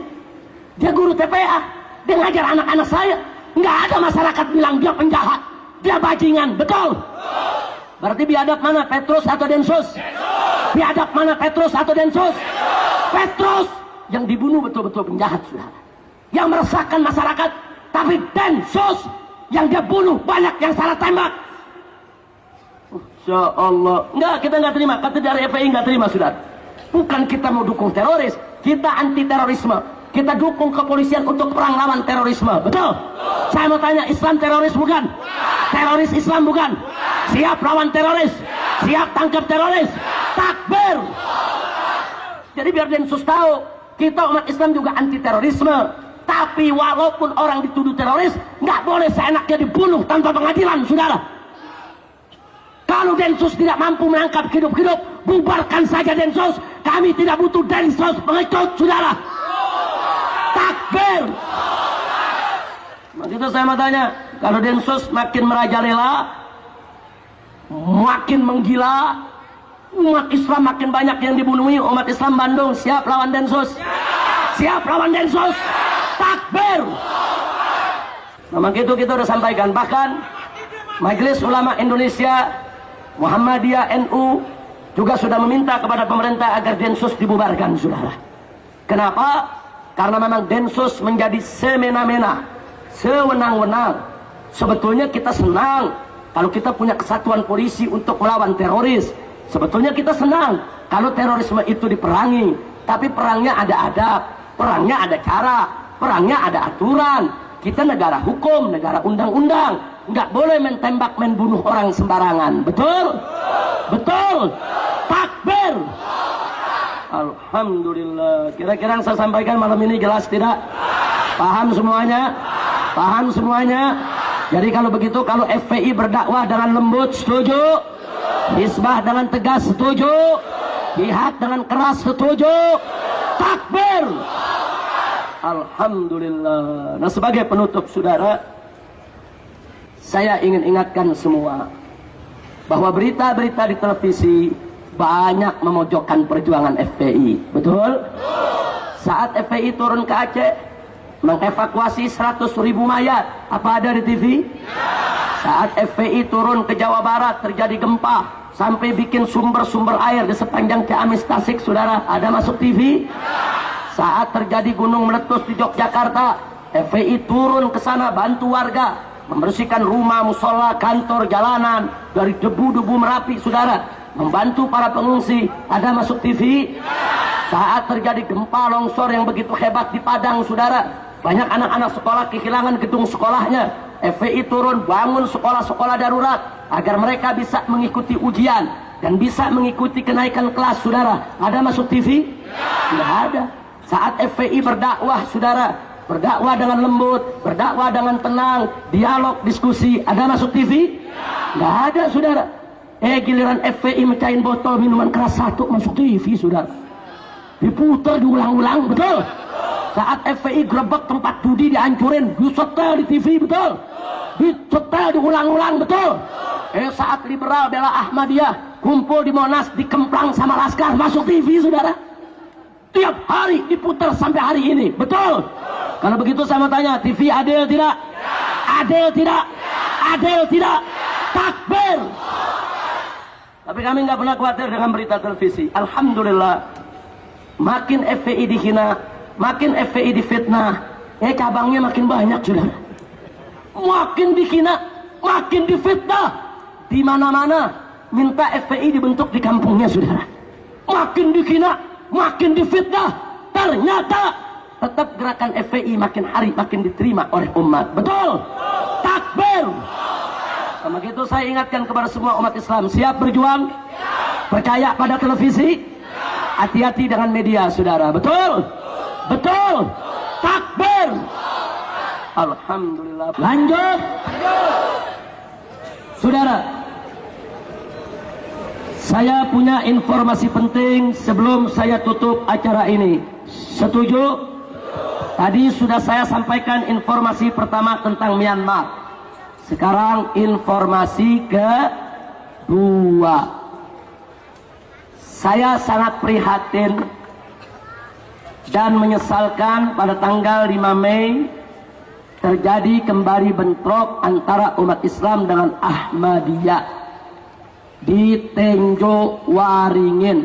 dia guru TPA, dia ngajar anak-anak saya. Nggak ada masyarakat bilang dia penjahat, dia bajingan, betul? Berarti biadab mana, Petrus atau Densus? Biadab mana, Petrus atau Densus? Petrus yang dibunuh betul-betul penjahat, saudara, yang meresahkan masyarakat. Tapi Densus yang dia bunuh banyak yang salah tembak. Insya Allah. Enggak, kita nggak terima. Kata dari FPI nggak terima, saudara. Bukan kita mau dukung teroris, kita anti terorisme. Kita dukung kepolisian untuk perang lawan terorisme. Betul? Saya mau tanya, Islam teroris bukan? Teroris Islam bukan? Siap lawan teroris? Siap tangkap teroris? Takbir! Jadi biar Densus tahu, kita umat Islam juga anti terorisme. Tapi walaupun orang dituduh teroris, nggak boleh seenaknya dibunuh tanpa pengadilan, saudara. Kalau Densus tidak mampu menangkap hidup-hidup, bubarkan saja Densus. Kami tidak butuh Densus pengikut, saudara. Takbir. Begitu saya mau tanya, kalau Densus makin merajalela, makin menggila, umat Islam makin banyak yang dibunuhi, umat Islam Bandung siap lawan Densus? Siap lawan Densus? Takbir. Memang itu kita udah sampaikan. Bahkan Majelis Ulama Indonesia, Muhammadiyah, NU juga sudah meminta kepada pemerintah agar Densus dibubarkan, saudara. Kenapa? Karena memang Densus menjadi semena-mena, sewenang-wenang. Sebetulnya kita senang kalau kita punya kesatuan polisi untuk melawan teroris. Sebetulnya kita senang kalau terorisme itu diperangi. Tapi perangnya ada adab, perangnya ada cara, perangnya ada aturan. Kita negara hukum, negara undang-undang. Nggak boleh main tembak, main bunuh orang sembarangan. Betul? Betul? Takbir! Alhamdulillah. Kira-kira yang saya sampaikan malam ini jelas tidak? Paham semuanya? Paham semuanya? Jadi kalau begitu, kalau FPI berdakwah dengan lembut, setuju? Hizbah dengan tegas, setuju? Jihad dengan keras, setuju? Takbir! Alhamdulillah. Nah, sebagai penutup, saudara, saya ingin ingatkan semua bahwa berita-berita di televisi banyak memojokkan perjuangan FPI. Betul? Saat FPI turun ke Aceh mengevakuasi 100.000 mayat, apa ada di TV? Saat FPI turun ke Jawa Barat terjadi gempa sampai bikin sumber-sumber air di sepanjang Ciamis Tasik, saudara, ada masuk TV? Saat terjadi gunung meletus di Yogyakarta, FPI turun ke sana bantu warga membersihkan rumah, musola, kantor, jalanan dari debu-debu Merapi, saudara. Membantu para pengungsi, ada masuk TV? Saat terjadi gempa longsor yang begitu hebat di Padang, saudara, banyak anak-anak sekolah kehilangan gedung sekolahnya. FPI turun bangun sekolah-sekolah darurat agar mereka bisa mengikuti ujian dan bisa mengikuti kenaikan kelas, saudara. Ada masuk TV? Tidak ada. Saat FPI berdakwah, saudara, berdakwah dengan lembut, berdakwah dengan tenang, dialog, diskusi, ada masuk TV? Tidak ada, saudara. Giliran FPI mecahin botol minuman keras satu masuk TV, saudara. Diputar diulang-ulang, betul? Saat FPI grebek tempat judi dihancurin, disetel di TV, betul? Disetel diulang-ulang, betul? Saat liberal bela Ahmadiyah kumpul di Monas dikemplang sama Laskar, masuk TV, saudara. Tiap hari diputar sampai hari ini, betul? Kalau begitu saya mau tanya, TV adil tidak? Adil tidak? Adil tidak? Takbir! Tapi kami nggak pernah khawatir dengan berita televisi. Alhamdulillah, makin FPI dihina, makin FPI difitnah, cabangnya makin banyak, saudara. Makin dihina, makin difitnah, di mana-mana minta FPI dibentuk di kampungnya, saudara. Makin dihina, makin difitnah, ternyata tetap gerakan FPI makin hari makin diterima oleh umat. Betul? Takbir! Sama gitu saya ingatkan kepada semua umat Islam, siap berjuang? Percaya pada televisi? Hati-hati dengan media, saudara. Betul? Betul? Takbir! Alhamdulillah. Lanjut. Saudara, saya punya informasi penting sebelum saya tutup acara ini. Setuju? Tadi sudah saya sampaikan informasi pertama tentang Myanmar. Sekarang informasi kedua. Saya sangat prihatin dan menyesalkan pada tanggal 5 Mei terjadi kembali bentrok antara umat Islam dengan Ahmadiyah di Tenjo Waringin.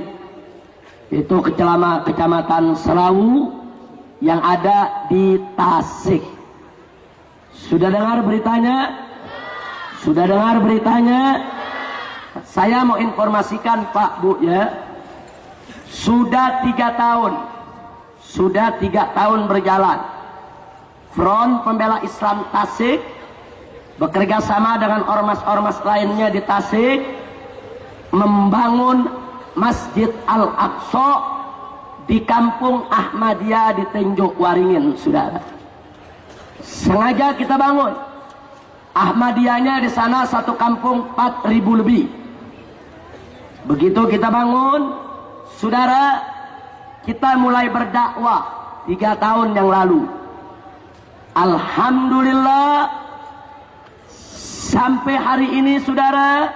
Itu kecamatan Selawu yang ada di Tasik. Sudah dengar beritanya? Sudah dengar beritanya? Saya mau informasikan Pak Bu ya. Sudah 3 tahun. Sudah 3 tahun berjalan. Front Pembela Islam Tasik bekerja sama dengan ormas-ormas lainnya di Tasik membangun Masjid Al-Aqsa di Kampung Ahmadiyah di Tenjok Waringin, saudara. Sengaja kita bangun. Ahmadiyahnya di sana satu kampung 4.000 lebih. Begitu kita bangun, saudara, kita mulai berdakwah 3 tahun yang lalu. Alhamdulillah, sampai hari ini saudara,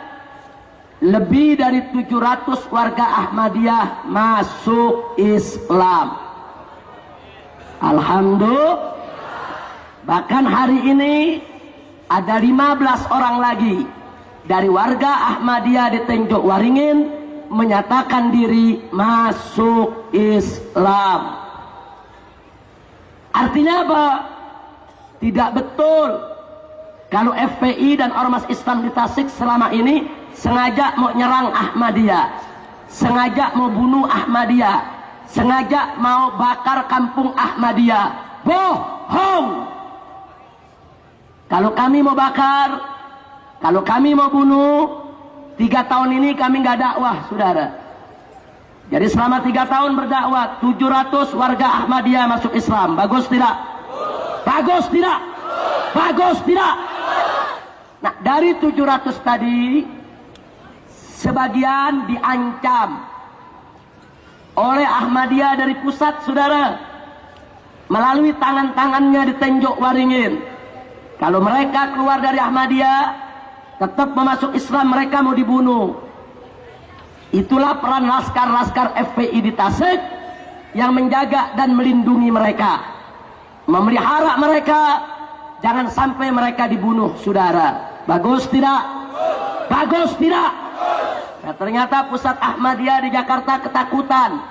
lebih dari 700 warga Ahmadiyah masuk Islam. Alhamdulillah. Bahkan hari ini ada 15 orang lagi dari warga Ahmadiyah di Tenjok Waringin menyatakan diri masuk Islam. Artinya apa? Tidak betul kalau FPI dan ormas Islam di Tasik selama ini sengaja mau nyerang Ahmadiyah, sengaja mau bunuh Ahmadiyah, sengaja mau bakar kampung Ahmadiyah. Bohong! Kalau kami mau bakar, kalau kami mau bunuh, 3 tahun ini kami nggak dakwah, saudara. Jadi selama 3 tahun berdakwah, 700 warga Ahmadiyah masuk Islam. Bagus tidak? Bagus tidak? Bagus tidak? Nah, dari 700 tadi, sebagian diancam oleh Ahmadiyah dari pusat, saudara, melalui tangan-tangannya di Tenjok Waringin. Kalau mereka keluar dari Ahmadiyah, tetap memasuk Islam, mereka mau dibunuh. Itulah peran laskar-laskar FPI di Tasik yang menjaga dan melindungi mereka, memelihara mereka, jangan sampai mereka dibunuh, saudara. Bagus tidak? Bagus tidak? Nah, ternyata pusat Ahmadiyah di Jakarta ketakutan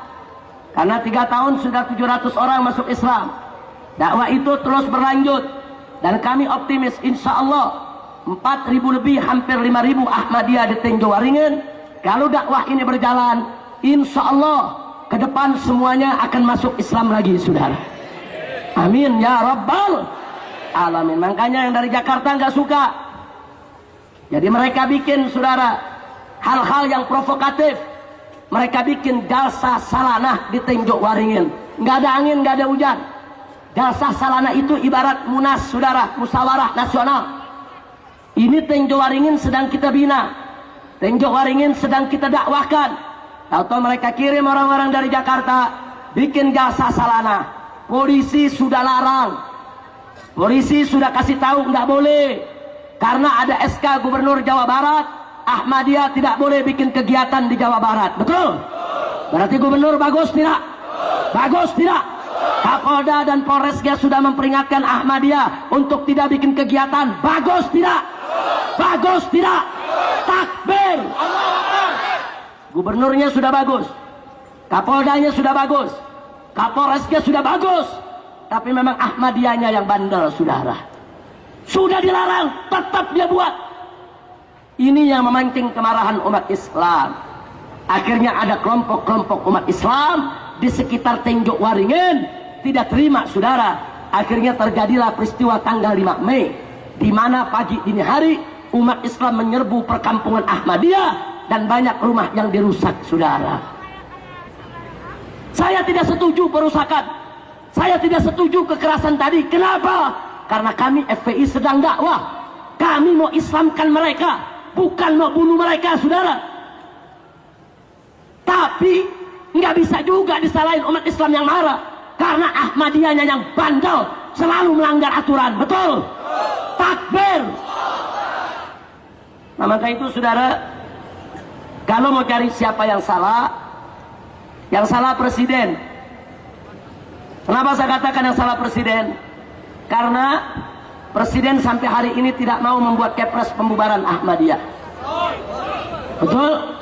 karena 3 tahun sudah 700 orang masuk Islam. Dakwah itu terus berlanjut dan kami optimis, insya Allah 4.000 lebih, hampir 5.000 Ahmadiyah di Tenjok Waringin. Kalau dakwah ini berjalan, insya Allah ke depan semuanya akan masuk Islam lagi, saudara. Amin ya Rabbal Alamin. Makanya yang dari Jakarta nggak suka. Jadi mereka bikin, saudara, hal-hal yang provokatif. Mereka bikin jalsa salanah di Tenjok Waringin. Nggak ada angin, nggak ada hujan. Jalsa salanah itu ibarat munas, saudara, musyawarah nasional. Ini Tenjok Waringin sedang kita bina, Tenjok Waringin sedang kita dakwahkan. Atau mereka kirim orang-orang dari Jakarta bikin jalsa salanah. Polisi sudah larang, polisi sudah kasih tahu nggak boleh. Karena ada SK Gubernur Jawa Barat, Ahmadiyah tidak boleh bikin kegiatan di Jawa Barat. Betul? Berarti Gubernur bagus tidak? Bagus tidak? Kapolda dan Polresnya sudah memperingatkan Ahmadiyah untuk tidak bikin kegiatan. Bagus tidak? Bagus tidak? Takbir! Gubernurnya sudah bagus, Kapoldanya sudah bagus, Kapolresnya sudah bagus, tapi memang Ahmadiyahnya yang bandel, saudara. Sudah dilarang, tetap dia buat. Ini yang memancing kemarahan umat Islam. Akhirnya ada kelompok-kelompok umat Islam di sekitar Tenjok Waringin tidak terima, saudara. Akhirnya terjadilah peristiwa tanggal 5 Mei, di mana pagi dini hari umat Islam menyerbu perkampungan Ahmadiyah dan banyak rumah yang dirusak, saudara. Saya tidak setuju perusakan. Saya tidak setuju kekerasan tadi. Kenapa? Karena kami FPI sedang dakwah. Kami mau Islamkan mereka, bukan mau bunuh mereka, saudara. Tapi nggak bisa juga disalahin umat Islam yang marah, karena Ahmadiyahnya yang bandel, selalu melanggar aturan. Betul? Takbir! Nah, maka itu, saudara, kalau mau cari siapa yang salah presiden. Kenapa saya katakan yang salah presiden? Karena presiden sampai hari ini tidak mau membuat kepres pembubaran Ahmadiyah. Betul?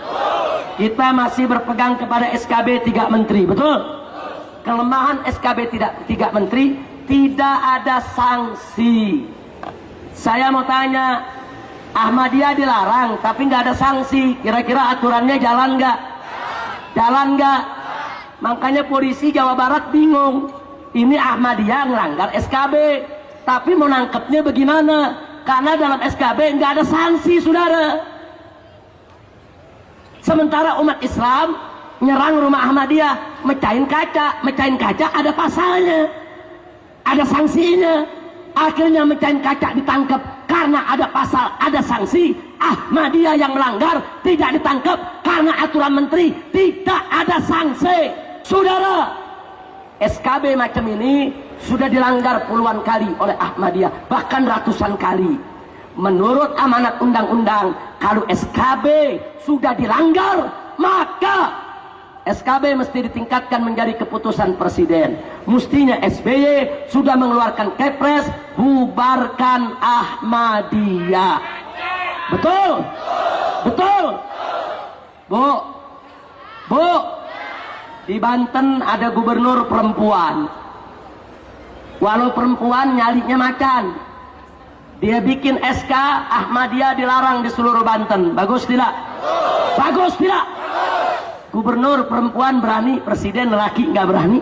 Kita masih berpegang kepada SKB 3 menteri. Betul? Kelemahan SKB 3 menteri, tidak ada sanksi. Saya mau tanya, Ahmadiyah dilarang tapi nggak ada sanksi, kira-kira aturannya jalan nggak? Jalan nggak? Makanya polisi Jawa Barat bingung, ini Ahmadiyah ngelanggar SKB, tapi mau nangkepnya bagaimana? Karena dalam SKB nggak ada sanksi, saudara. Sementara umat Islam nyerang rumah Ahmadiyah, mecahin kaca ada pasalnya, ada sanksinya. Akhirnya mecahin kaca ditangkap karena ada pasal, ada sanksi. Ahmadiyah yang melanggar tidak ditangkap karena aturan menteri, tidak ada sanksi. Saudara, SKB macam ini sudah dilanggar puluhan kali oleh Ahmadiyah, bahkan ratusan kali. Menurut amanat undang-undang, kalau SKB sudah dilanggar, maka SKB mesti ditingkatkan menjadi keputusan presiden. Mestinya SBY sudah mengeluarkan kepres bubarkan Ahmadiyah. Betul? Betul? Bu, di Banten ada gubernur perempuan. Walau perempuan nyalinya macan. Dia bikin SK Ahmadiyah dilarang di seluruh Banten. Bagus tidak? Bagus tidak? Gubernur perempuan berani, presiden laki nggak berani.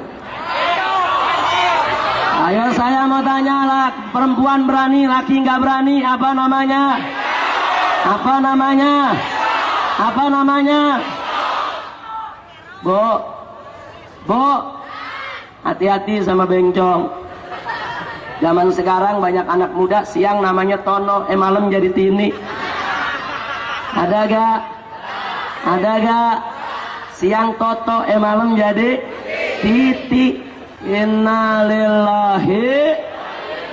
Ayo saya mau tanya lah, perempuan berani, laki nggak berani, apa namanya? Apa namanya? Apa namanya? Bu, hati-hati sama bencong. Zaman sekarang banyak anak muda siang namanya Tono, malam jadi Tini. Ada gak? Ada gak? Siang Toto, malam jadi Titi. Innalillahi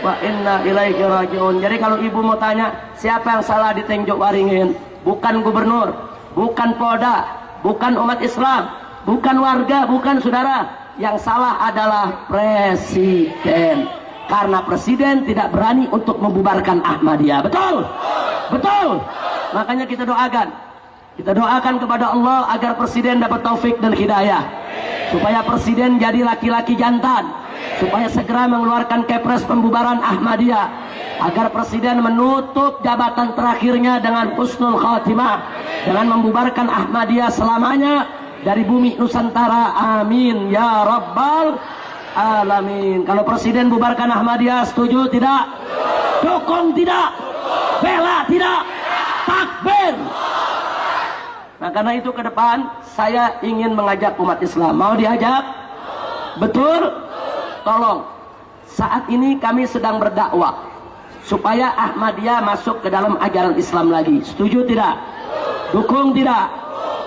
wa inna ilaihi rajiun. Jadi kalau ibu mau tanya siapa yang salah di Tenjok Waringin, bukan gubernur, bukan Polda, bukan umat Islam, bukan warga, bukan saudara. Yang salah adalah presiden, karena presiden tidak berani untuk membubarkan Ahmadiyah. Betul? Betul? Makanya kita doakan kepada Allah agar presiden dapat taufik dan hidayah, supaya presiden jadi laki-laki jantan, supaya segera mengeluarkan kepres pembubaran Ahmadiyah, agar presiden menutup jabatan terakhirnya dengan husnul khatimah, dengan membubarkan Ahmadiyah selamanya dari bumi Nusantara. Amin ya rabbal alamin. Kalau presiden bubarkan Ahmadiyah, setuju tidak? Dukung tidak? Bela tidak? Takbir. Nah, karena itu ke depan saya ingin mengajak umat Islam. Mau diajak? Betul? Tolong. Saat ini kami sedang berdakwah supaya Ahmadiyah masuk ke dalam ajaran Islam lagi. Setuju tidak? Dukung tidak?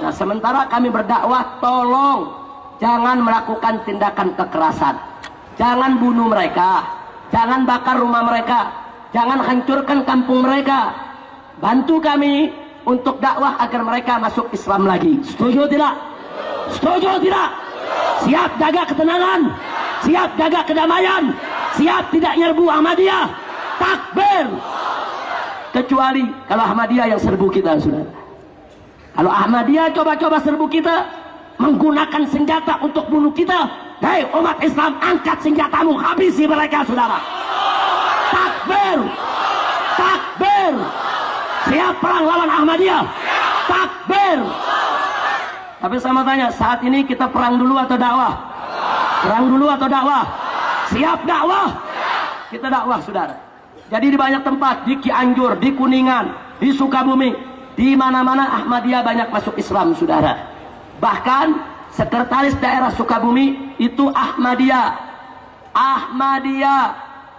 Nah, sementara kami berdakwah, tolong jangan melakukan tindakan kekerasan. Jangan bunuh mereka, jangan bakar rumah mereka, jangan hancurkan kampung mereka. Bantu kami untuk dakwah agar mereka masuk Islam lagi. Setuju tidak? Setuju tidak? Siap jaga ketenangan, siap jaga kedamaian, siap tidak nyerbu Ahmadiyah. Takbir. Kecuali kalau Ahmadiyah yang serbu kita, saudara. Kalau Ahmadiyah coba-coba serbu kita, menggunakan senjata untuk bunuh kita, hei umat Islam, angkat senjatamu, habisi mereka, saudara. Takbir. Takbir. Siap perang lawan Ahmadiyah. Takbir. Tapi saya mau tanya, saat ini kita perang dulu atau dakwah? Perang dulu atau dakwah? Siap dakwah? Kita dakwah, saudara. Jadi di banyak tempat, di Cianjur, di Kuningan, di Sukabumi, di mana-mana Ahmadiyah banyak masuk Islam, saudara. Bahkan sekretaris daerah Sukabumi itu Ahmadiyah. Ahmadiyah.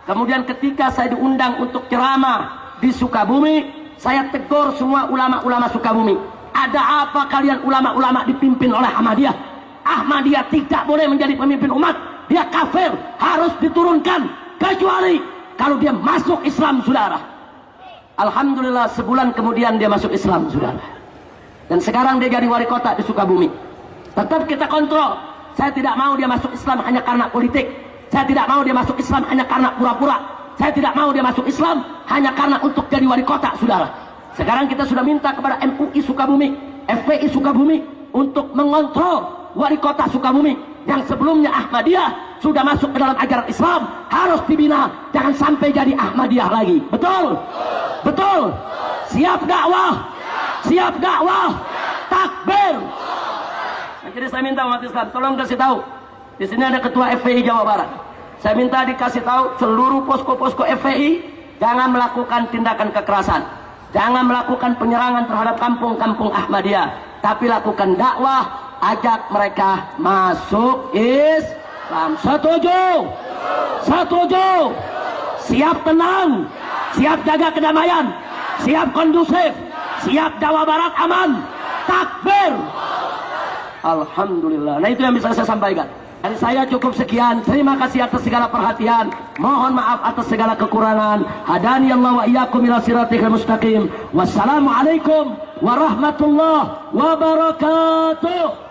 Kemudian ketika saya diundang untuk ceramah di Sukabumi, saya tegur semua ulama-ulama Sukabumi. Ada apa kalian ulama-ulama dipimpin oleh Ahmadiyah? Ahmadiyah tidak boleh menjadi pemimpin umat. Dia kafir, harus diturunkan. Kecuali kalau dia masuk Islam, saudara. Alhamdulillah sebulan kemudian dia masuk Islam, saudara. Dan sekarang dia jadi wali kota di Sukabumi. Tetap kita kontrol. Saya tidak mau dia masuk Islam hanya karena politik. Saya tidak mau dia masuk Islam hanya karena pura-pura. Saya tidak mau dia masuk Islam hanya karena untuk jadi wali kota, saudara. Sekarang kita sudah minta kepada MUI Sukabumi, FPI Sukabumi untuk mengontrol wali kota Sukabumi yang sebelumnya Ahmadiyah sudah masuk ke dalam ajaran Islam harus dibina, jangan sampai jadi Ahmadiyah lagi. Betul? Betul? Siap dakwah? Siap dakwah? Takbir. Nah, jadi saya minta umat Islam tolong kasih tahu. Di sini ada ketua FPI Jawa Barat. Saya minta dikasih tahu seluruh posko-posko FPI jangan melakukan tindakan kekerasan. Jangan melakukan penyerangan terhadap kampung-kampung Ahmadiyah, tapi lakukan dakwah, ajak mereka masuk Islam. Setuju? Setuju? Siap tenang? Siap jaga kedamaian? Siap kondusif? Siap Jawa Barat aman? Takbir! Alhamdulillah. Nah, itu yang bisa saya sampaikan. Dari saya cukup sekian. Terima kasih atas segala perhatian. Mohon maaf atas segala kekurangan. Hadani Allah wa iyyakum ila siratal mustaqim. Wassalamualaikum warahmatullahi wabarakatuh.